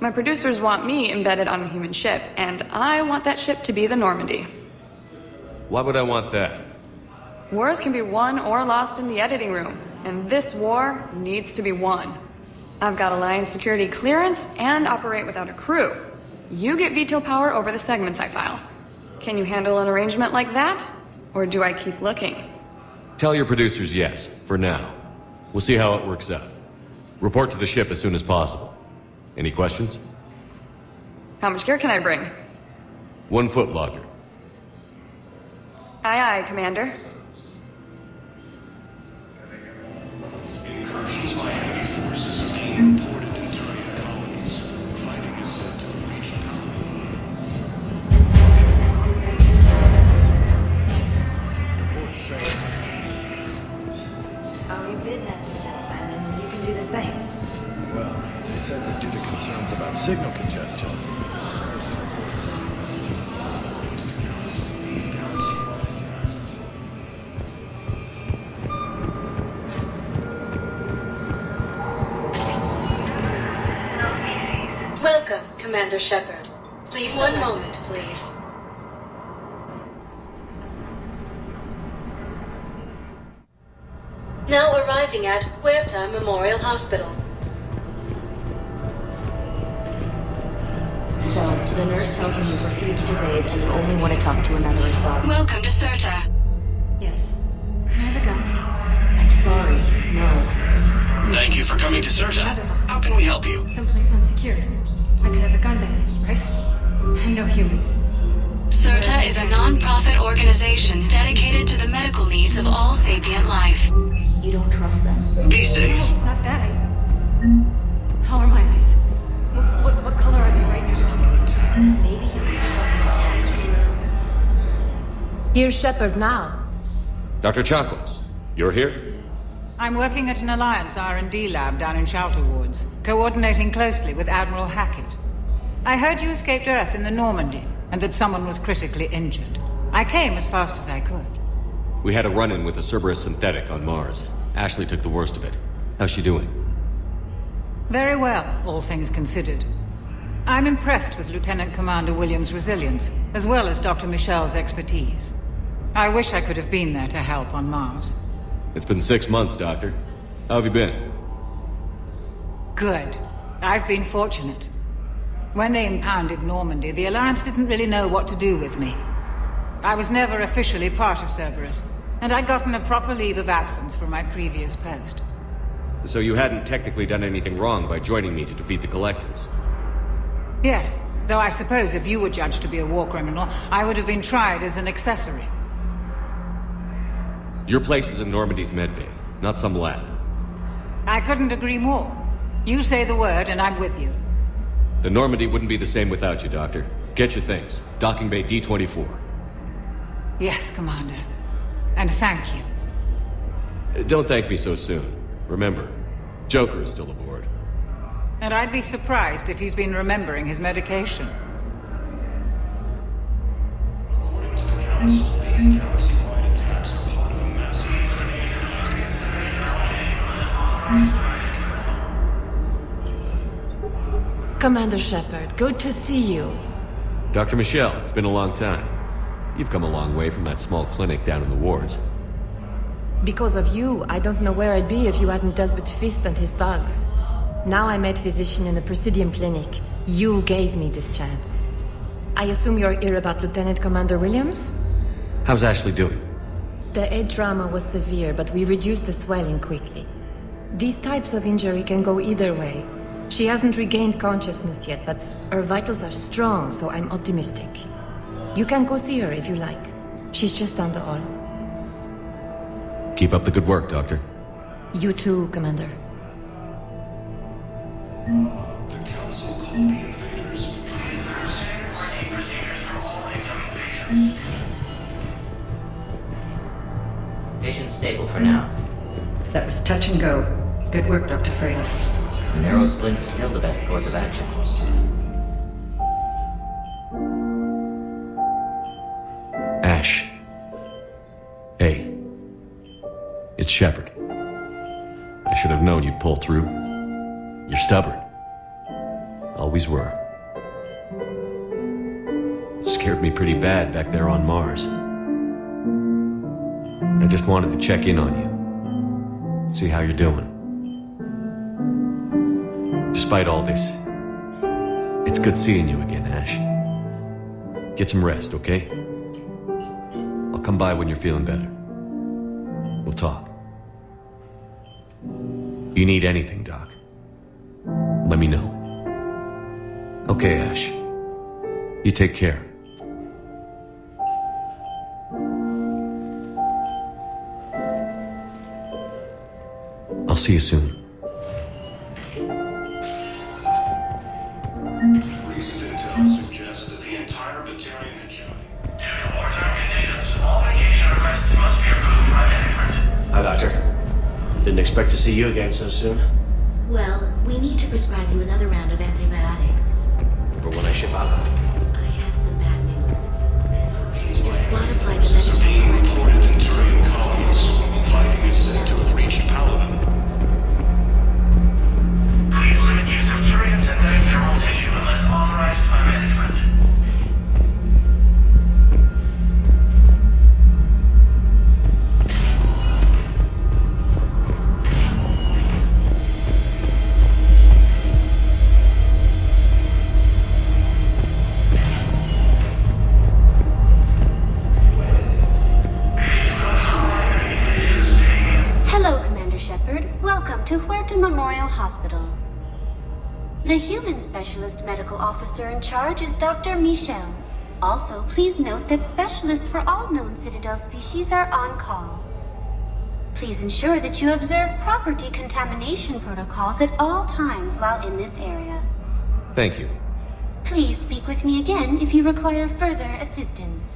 My producers want me embedded on a human ship, and I want that ship to be the Normandy. Why would I want that? Wars can be won or lost in the editing room, and this war needs to be won. I've got Alliance security clearance and operate without a crew. You get veto power over the segments I file. Can you handle an arrangement like that? Or do I keep looking? Tell your producers yes, for now. We'll see how it works out. Report to the ship as soon as possible. Any questions? How much gear can I bring? 1 foot logger. Aye, aye, Commander. Incursions by enemy forces are being reported in Terran colonies. Fighting is set to the region. I'll leave business then, and you can do the same. Well, they said that due to concerns about signal congestion. Welcome, Commander Shepard. Please, one moment, please. Now arriving at Huerta Memorial Hospital. So, the nurse tells me you've refused to bathe and you only want to talk to another assault. Welcome to Certa. Yes. Can I have a gun? I'm sorry. No. Thank you for coming to Certa. How can we help you? Someplace unsecured. I could have a gun there, right? And no humans. Certa is a non-profit organization dedicated to the medical needs of all sapient life. You don't trust them? Be safe. No, it's not that. How are my eyes? What color are they right now? Maybe you can help me. Here's Shepard now. Dr. Chakwas, you're here? I'm working at an Alliance R&D lab down in Shelter Wards, coordinating closely with Admiral Hackett. I heard you escaped Earth in the Normandy, and that someone was critically injured. I came as fast as I could. We had a run-in with a Cerberus synthetic on Mars. Ashley took the worst of it. How's she doing? Very well, all things considered. I'm impressed with Lieutenant Commander Williams' resilience, as well as Dr. Michel's expertise. I wish I could have been there to help on Mars. It's been 6 months, Doctor. How have you been? Good. I've been fortunate. When they impounded Normandy, the Alliance didn't really know what to do with me. I was never officially part of Cerberus, and I'd gotten a proper leave of absence from my previous post. So you hadn't technically done anything wrong by joining me to defeat the Collectors? Yes, though I suppose if you were judged to be a war criminal, I would have been tried as an accessory. Your place is in Normandy's medbay, not some lab. I couldn't agree more. You say the word, and I'm with you. The Normandy wouldn't be the same without you, Doctor. Get your things. Docking Bay D-24. Yes, Commander. And thank you. Don't thank me so soon. Remember, Joker is still aboard. And I'd be surprised if he's been remembering his medication. According to the Council, these galaxy-wide attacks are part of a massive Commander Shepard, good to see you. Dr. Michelle, it's been a long time. You've come a long way from that small clinic down in the wards. Because of you, I don't know where I'd be if you hadn't dealt with Fist and his thugs. Now I'm head physician in the Presidium Clinic. You gave me this chance. I assume you're here about Lieutenant Commander Williams? How's Ashley doing? The head trauma was severe, but we reduced the swelling quickly. These types of injury can go either way. She hasn't regained consciousness yet, but her vitals are strong, so I'm optimistic. You can go see her if you like. She's just down the hall. Keep up the good work, Doctor. You too, Commander. The Council called the invaders. Vision stable for now. That was touch and go. Good work, Dr. Freitas. Narrow splint's still the best course of action. Ash. Hey. It's Shepard. I should have known you'd pull through. You're stubborn. Always were. It scared me pretty bad back there on Mars. I just wanted to check in on you. See how you're doing. Despite all this, it's good seeing you again, Ash. Get some rest, okay? I'll come by when you're feeling better. We'll talk. You need anything, Doc, let me know. Okay, Ash. You take care. I'll see you soon. Recent intel suggests that the entire battalion had joined. Due to wartime conditions, all vacation requests must be approved by management. Hi, Doctor. Didn't expect to see you again so soon. Well, we need to prescribe you another round of antibiotics. For when I ship out. I have some bad news. Your squad applied the medicine. Being reported in Turian colonies. Fighting is said to have reached Paladin. Please limit use of Turian synthetic dermal tissue unless authorized by management. Hospital. The human specialist medical officer in charge is Dr. Michel. Also, please note that specialists for all known Citadel species are on call. Please ensure that you observe proper decontamination protocols at all times while in this area. Thank you. Please speak with me again if you require further assistance.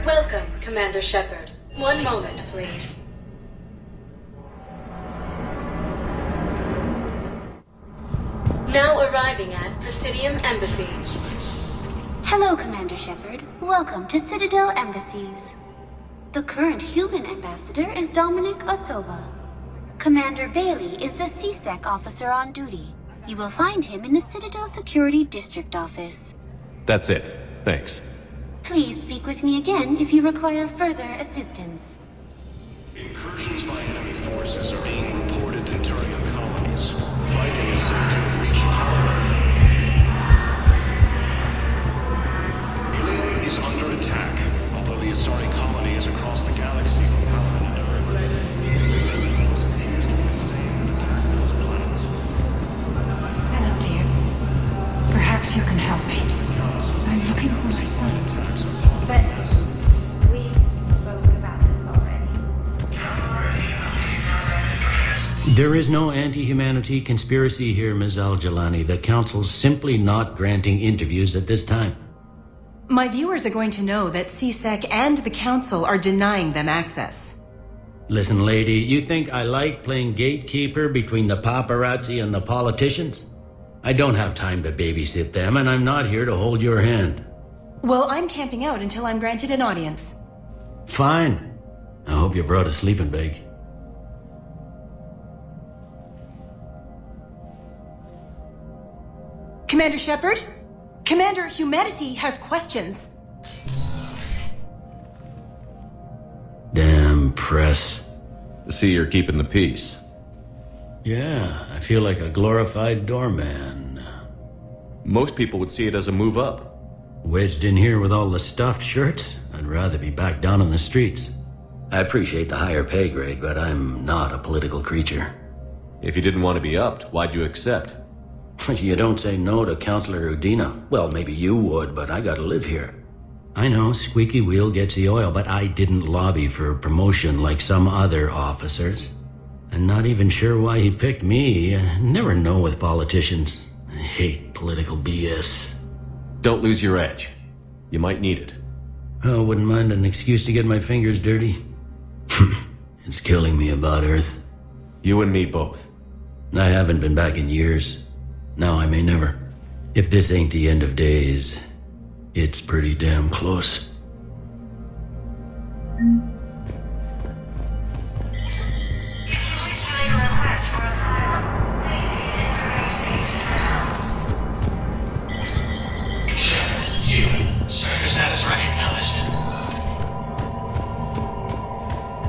Welcome, Commander Shepard. One moment, please. Now arriving at Presidium Embassy. Hello, Commander Shepard. Welcome to Citadel Embassies. The current human ambassador is Dominic Osoba. Commander Bailey is the CSEC officer on duty. You will find him in the Citadel Security District office. That's it. Thanks. Please speak with me again if you require further assistance. Incursions by enemy forces are being reported in Turian colonies. Fighting is said to have reached power. Ilium is under attack, although the Asari colony is across the galaxy from Paladin and Earth. Hello, dear. Perhaps you can help me. I'm looking for my son. But we spoke about this already. There is no anti-humanity conspiracy here, Ms. Al-Jalani. The Council's simply not granting interviews at this time. My viewers are going to know that CSEC and the Council are denying them access. Listen, lady, you think I like playing gatekeeper between the paparazzi and the politicians? I don't have time to babysit them, and I'm not here to hold your hand. Well, I'm camping out until I'm granted an audience. Fine. I hope you brought a sleeping bag. Commander Shepard? Commander, humanity has questions. Damn press. See, you're keeping the peace. Yeah, I feel like a glorified doorman. Most people would see it as a move up. Wedged in here with all the stuffed shirts? I'd rather be back down on the streets. I appreciate the higher pay grade, but I'm not a political creature. If you didn't want to be upped, why'd you accept? You don't say no to Counselor Udina. Well, maybe you would, but I gotta live here. I know, squeaky wheel gets the oil, but I didn't lobby for promotion like some other officers. I'm not even sure why he picked me. I never know with politicians. I hate political BS. Don't lose your edge. You might need it. Oh, wouldn't mind an excuse to get my fingers dirty. It's killing me about Earth. You and me both. I haven't been back in years. Now I may never. If this ain't the end of days, it's pretty damn close. Human service status recognized.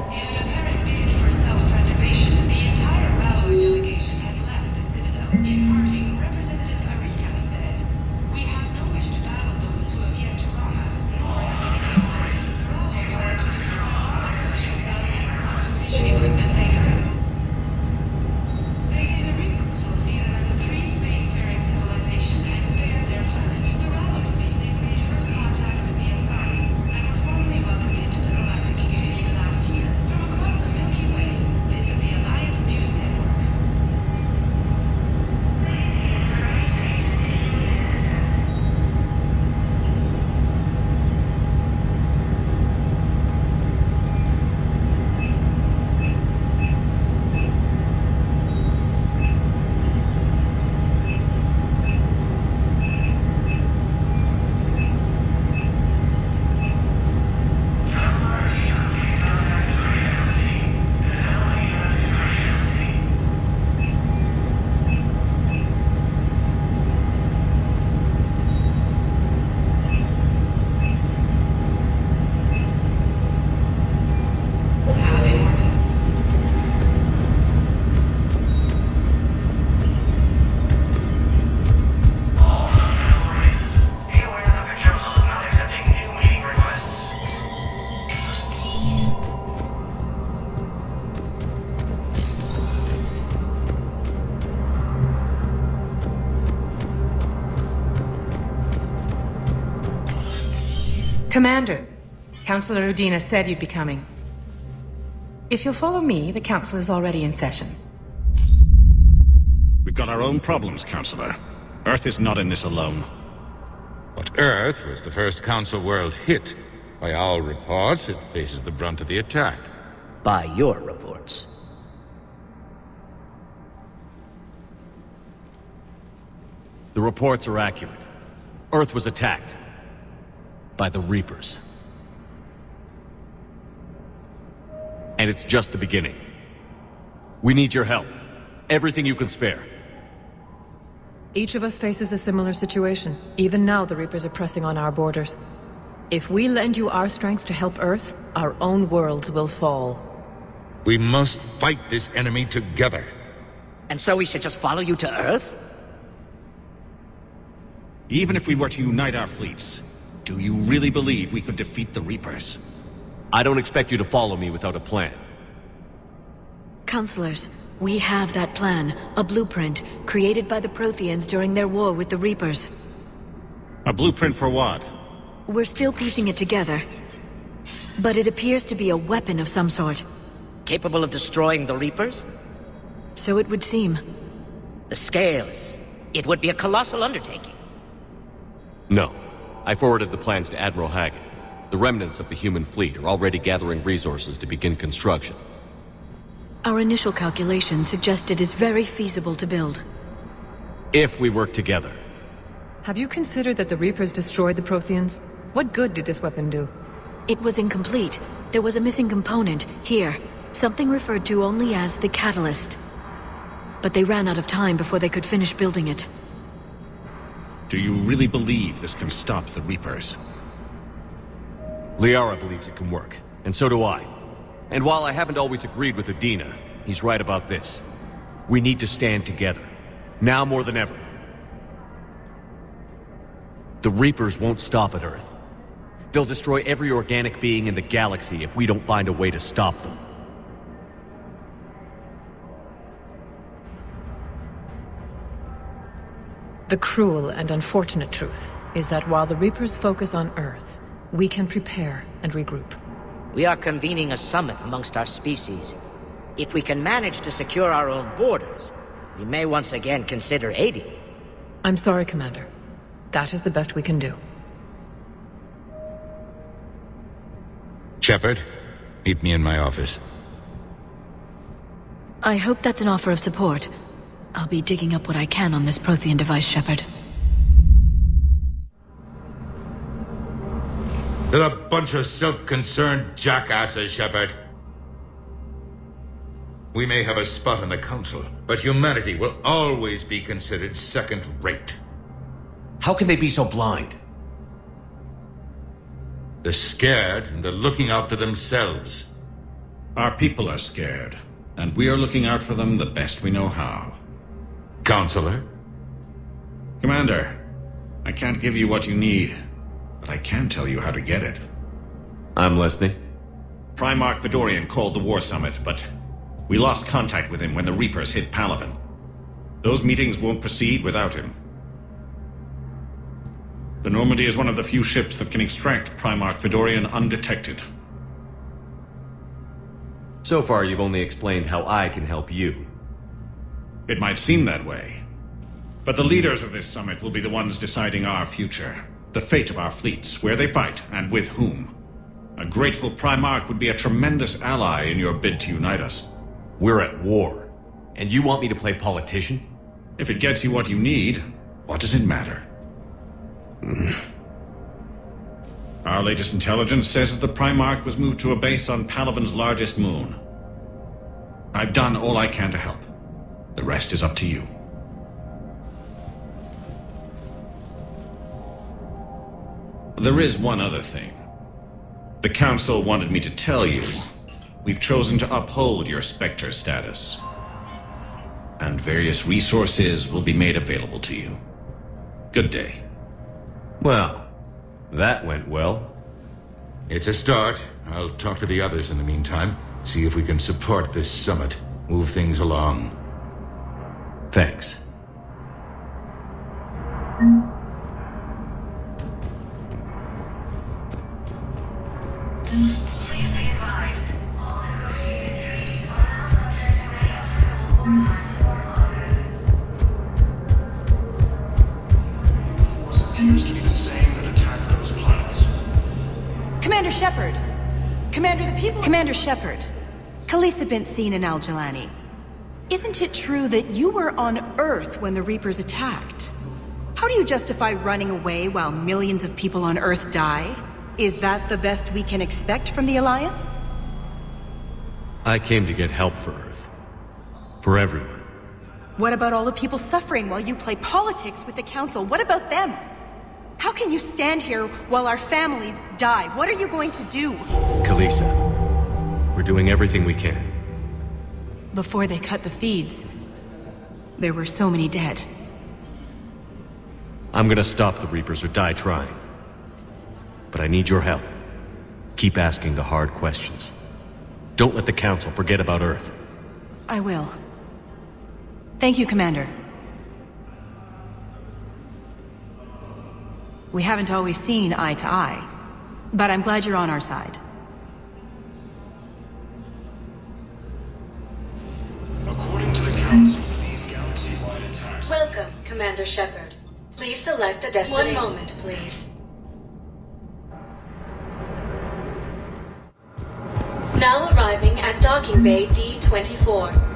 In an apparent bid for self-preservation, the entire Ralloy delegation has left the Citadel. In parting, Representative Arika said, "We have no wish to battle those who have yet to wrong us, nor have we the capability. The Ralloy plan to destroy all artificial settlements and observation equipment they have. They say the Reapers will see them as a pre-spacefaring civilization and spare their planet. The Ralloy species made first contact with the Asari and were formally welcomed into the galactic community last year. From across the Milky Way, this is the Alliance News Network. Commander, Counselor Udina said you'd be coming. If you'll follow me, the Council is already in session. We've got our own problems, Counselor. Earth is not in this alone. But Earth was the first Council world hit. By our reports, it faces the brunt of the attack. By your reports. The reports are accurate. Earth was attacked. By the Reapers. And it's just the beginning. We need your help. Everything you can spare. Each of us faces a similar situation. Even now, the Reapers are pressing on our borders. If we lend you our strength to help Earth, our own worlds will fall. We must fight this enemy together. And so we should just follow you to Earth? Even if we were to unite our fleets, do you really believe we could defeat the Reapers? I don't expect you to follow me without a plan. Counselors, we have that plan, a blueprint, created by the Protheans during their war with the Reapers. A blueprint for what? We're still piecing it together. But it appears to be a weapon of some sort. Capable of destroying the Reapers? So it would seem. The scales. It would be a colossal undertaking. No. I forwarded the plans to Admiral Haggett. The remnants of the human fleet are already gathering resources to begin construction. Our initial calculations suggest it is very feasible to build. If we work together. Have you considered that the Reapers destroyed the Protheans? What good did this weapon do? It was incomplete. There was a missing component, here. Something referred to only as the catalyst. But they ran out of time before they could finish building it. Do you really believe this can stop the Reapers? Liara believes it can work, and so do I. And while I haven't always agreed with Udina, he's right about this. We need to stand together. Now more than ever. The Reapers won't stop at Earth. They'll destroy every organic being in the galaxy if we don't find a way to stop them. The cruel and unfortunate truth is that while the Reapers focus on Earth, we can prepare and regroup. We are convening a summit amongst our species. If we can manage to secure our own borders, we may once again consider aiding you. I'm sorry, Commander. That is the best we can do. Shepard, meet me in my office. I hope that's an offer of support. I'll be digging up what I can on this Prothean device, Shepard. They're a bunch of self-concerned jackasses, Shepard. We may have a spot in the Council, but humanity will always be considered second-rate. How can they be so blind? They're scared, and they're looking out for themselves. Our people are scared, and we are looking out for them the best we know how. Counselor? Commander, I can't give you what you need, but I can tell you how to get it. I'm listening. Primarch Fedorian called the War Summit, but we lost contact with him when the Reapers hit Palaven. Those meetings won't proceed without him. The Normandy is one of the few ships that can extract Primarch Fedorian undetected. So far, you've only explained how I can help you. It might seem that way, but the leaders of this summit will be the ones deciding our future, the fate of our fleets, where they fight, and with whom. A grateful Primarch would be a tremendous ally in your bid to unite us. We're at war, and you want me to play politician? If it gets you what you need, what does it matter? Our latest intelligence says that the Primarch was moved to a base on Palaven's largest moon. I've done all I can to help. The rest is up to you. There is one other thing. The Council wanted me to tell you, we've chosen to uphold your Spectre status. And various resources will be made available to you. Good day. Well, that went well. It's a start. I'll talk to the others in the meantime. See if we can support this summit. Move things along. Thanks. Appears to be the same that attacked those planets. Commander Shepard! Commander Shepard. Khaleesa bint Seen and Al-Jalani. Isn't it true that you were on Earth when the Reapers attacked? How do you justify running away while millions of people on Earth died? Is that the best we can expect from the Alliance? I came to get help for Earth. For everyone. What about all the people suffering while you play politics with the Council? What about them? How can you stand here while our families die? What are you going to do? Kalisa, we're doing everything we can. Before they cut the feeds, there were so many dead. I'm gonna stop the Reapers or die trying. But I need your help. Keep asking the hard questions. Don't let the Council forget about Earth. I will. Thank you, Commander. We haven't always seen eye to eye, but I'm glad you're on our side. According to the Council, these galaxy-wide attacks... Welcome, Commander Shepard. Please select a destination. One moment, please. Now arriving at Docking Bay D-24.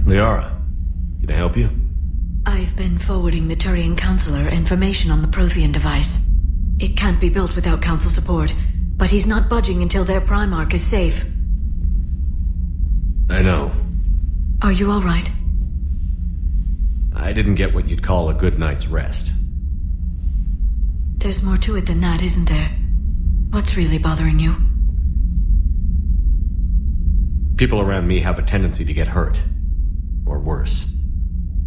Liara, can I help you? I've been forwarding the Turian Counselor information on the Prothean device. It can't be built without Council support, but he's not budging until their Primarch is safe. I know. Are you all right? I didn't get what you'd call a good night's rest. There's more to it than that, isn't there? What's really bothering you? People around me have a tendency to get hurt. Or worse.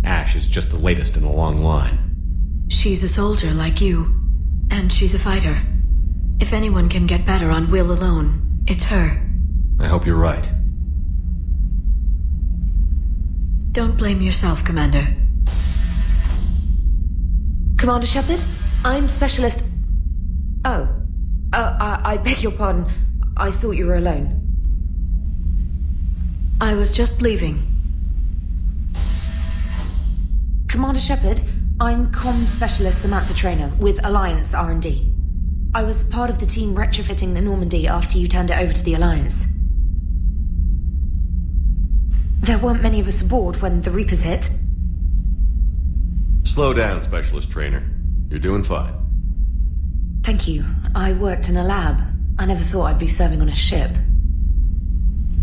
Ash is just the latest in a long line. She's a soldier like you, and she's a fighter. If anyone can get better on will alone, it's her. I hope you're right. Don't blame yourself, Commander. Commander Shepard, I'm Specialist... Oh. I beg your pardon. I thought you were alone. I was just leaving. Commander Shepard, I'm Comm Specialist Samantha Traynor with Alliance R&D. I was part of the team retrofitting the Normandy after you turned it over to the Alliance. There weren't many of us aboard when the Reapers hit. Slow down, Specialist Traynor. You're doing fine. Thank you. I worked in a lab. I never thought I'd be serving on a ship.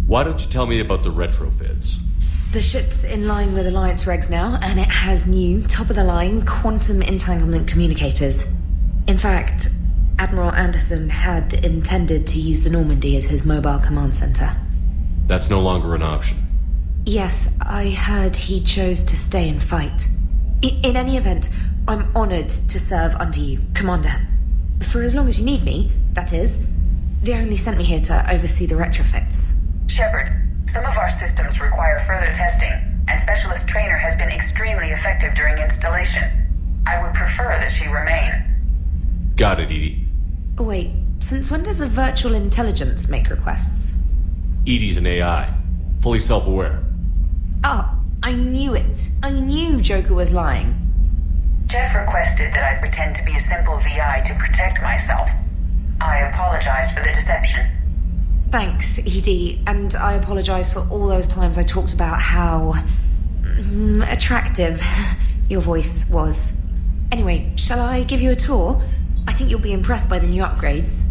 Why don't you tell me about the retrofits? The ship's in line with Alliance regs now, and it has new, top-of-the-line quantum entanglement communicators. In fact, Admiral Anderson had intended to use the Normandy as his mobile command center. That's no longer an option. Yes, I heard he chose to stay and fight. In any event, I'm honored to serve under you, Commander. For as long as you need me, that is. They only sent me here to oversee the retrofits. Shepard, some of our systems require further testing, and Specialist Trainer has been extremely effective during installation. I would prefer that she remain. Got it, EDI. Wait, since when does a virtual intelligence make requests? EDI's an AI, fully self-aware. Oh, I knew it. I knew Joker was lying. Jeff requested that I pretend to be a simple VI to protect myself. I apologize for the deception. Thanks, EDI, and I apologize for all those times I talked about how attractive your voice was. Anyway, shall I give you a tour? I think you'll be impressed by the new upgrades.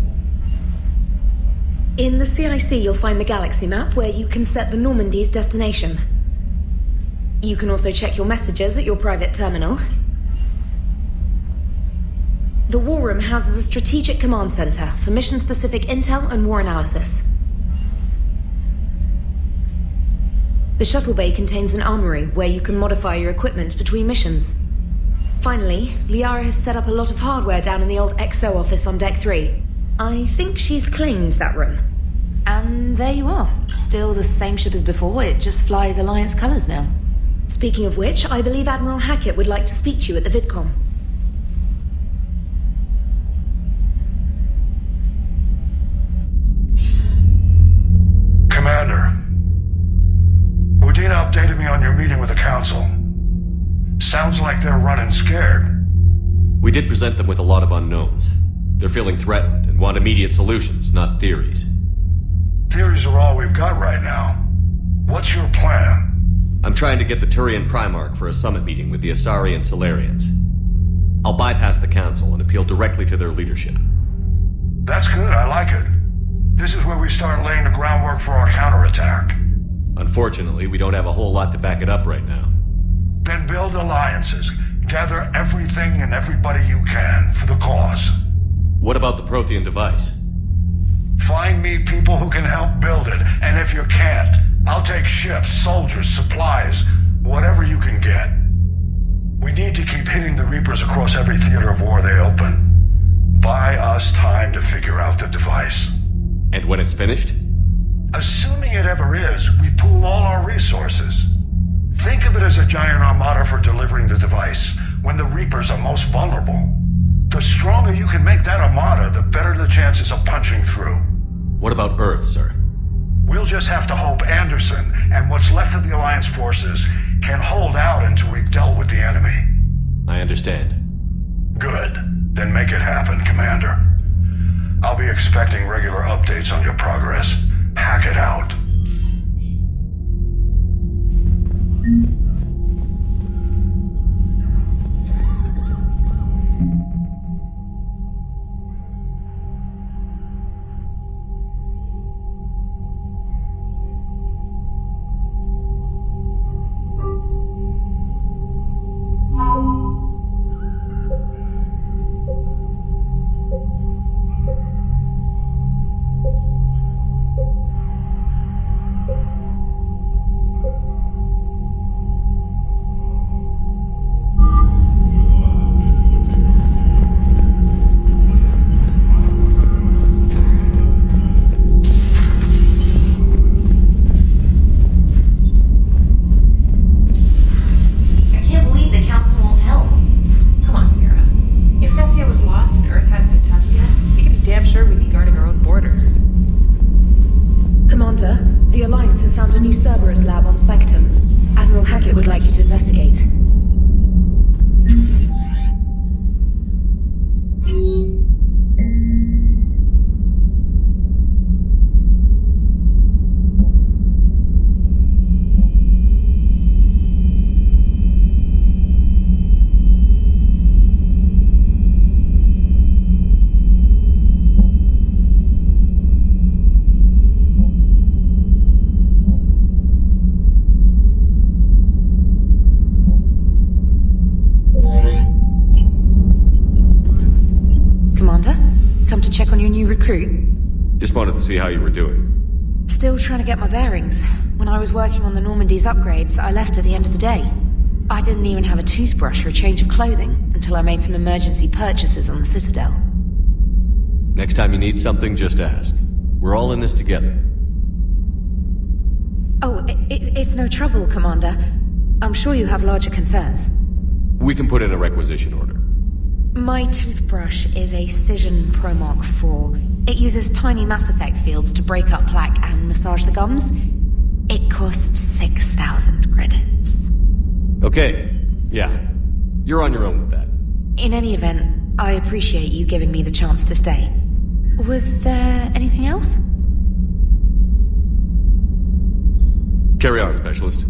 In the CIC, you'll find the galaxy map where you can set the Normandy's destination. You can also check your messages at your private terminal. The War Room houses a strategic command center for mission-specific intel and war analysis. The shuttle bay contains an armory where you can modify your equipment between missions. Finally, Liara has set up a lot of hardware down in the old XO office on Deck 3. I think she's claimed that room. And there you are. Still the same ship as before, it just flies Alliance colors now. Speaking of which, I believe Admiral Hackett would like to speak to you at the VidCom. Commander, Udina updated me on your meeting with the Council. Sounds like they're running scared. We did present them with a lot of unknowns. They're feeling threatened and want immediate solutions, not theories. Theories are all we've got right now. What's your plan? I'm trying to get the Turian Primarch for a summit meeting with the Asari and Solarians. I'll bypass the Council and appeal directly to their leadership. That's good, I like it. This is where we start laying the groundwork for our counterattack. Unfortunately, we don't have a whole lot to back it up right now. Then build alliances. Gather everything and everybody you can for the cause. What about the Prothean device? Find me people who can help build it, and if you can't, I'll take ships, soldiers, supplies, whatever you can get. We need to keep hitting the Reapers across every theater of war they open. Buy us time to figure out the device. And when it's finished? Assuming it ever is, we pool all our resources. Think of it as a giant armada for delivering the device, when the Reapers are most vulnerable. The stronger you can make that armada, the better the chances of punching through. What about Earth, sir? We'll just have to hope Anderson and what's left of the Alliance forces can hold out until we've dealt with the enemy. I understand. Good. Then make it happen, Commander. I'll be expecting regular updates on your progress. Hack it out. The Alliance has found a new Cerberus lab on Sanctum. Admiral Hackett would like you to investigate. Just wanted to see how you were doing. Still trying to get my bearings. When I was working on the Normandy's upgrades, I left at the end of the day. I didn't even have a toothbrush or a change of clothing until I made some emergency purchases on the Citadel. Next time you need something, just ask. We're all in this together. Oh, it's no trouble, Commander. I'm sure you have larger concerns. We can put in a requisition order. My toothbrush is a Cision Pro Mark 4. It uses tiny Mass Effect fields to break up plaque and massage the gums. It costs 6,000 credits. Okay, yeah. You're on your own with that. In any event, I appreciate you giving me the chance to stay. Was there anything else? Carry on, Specialist.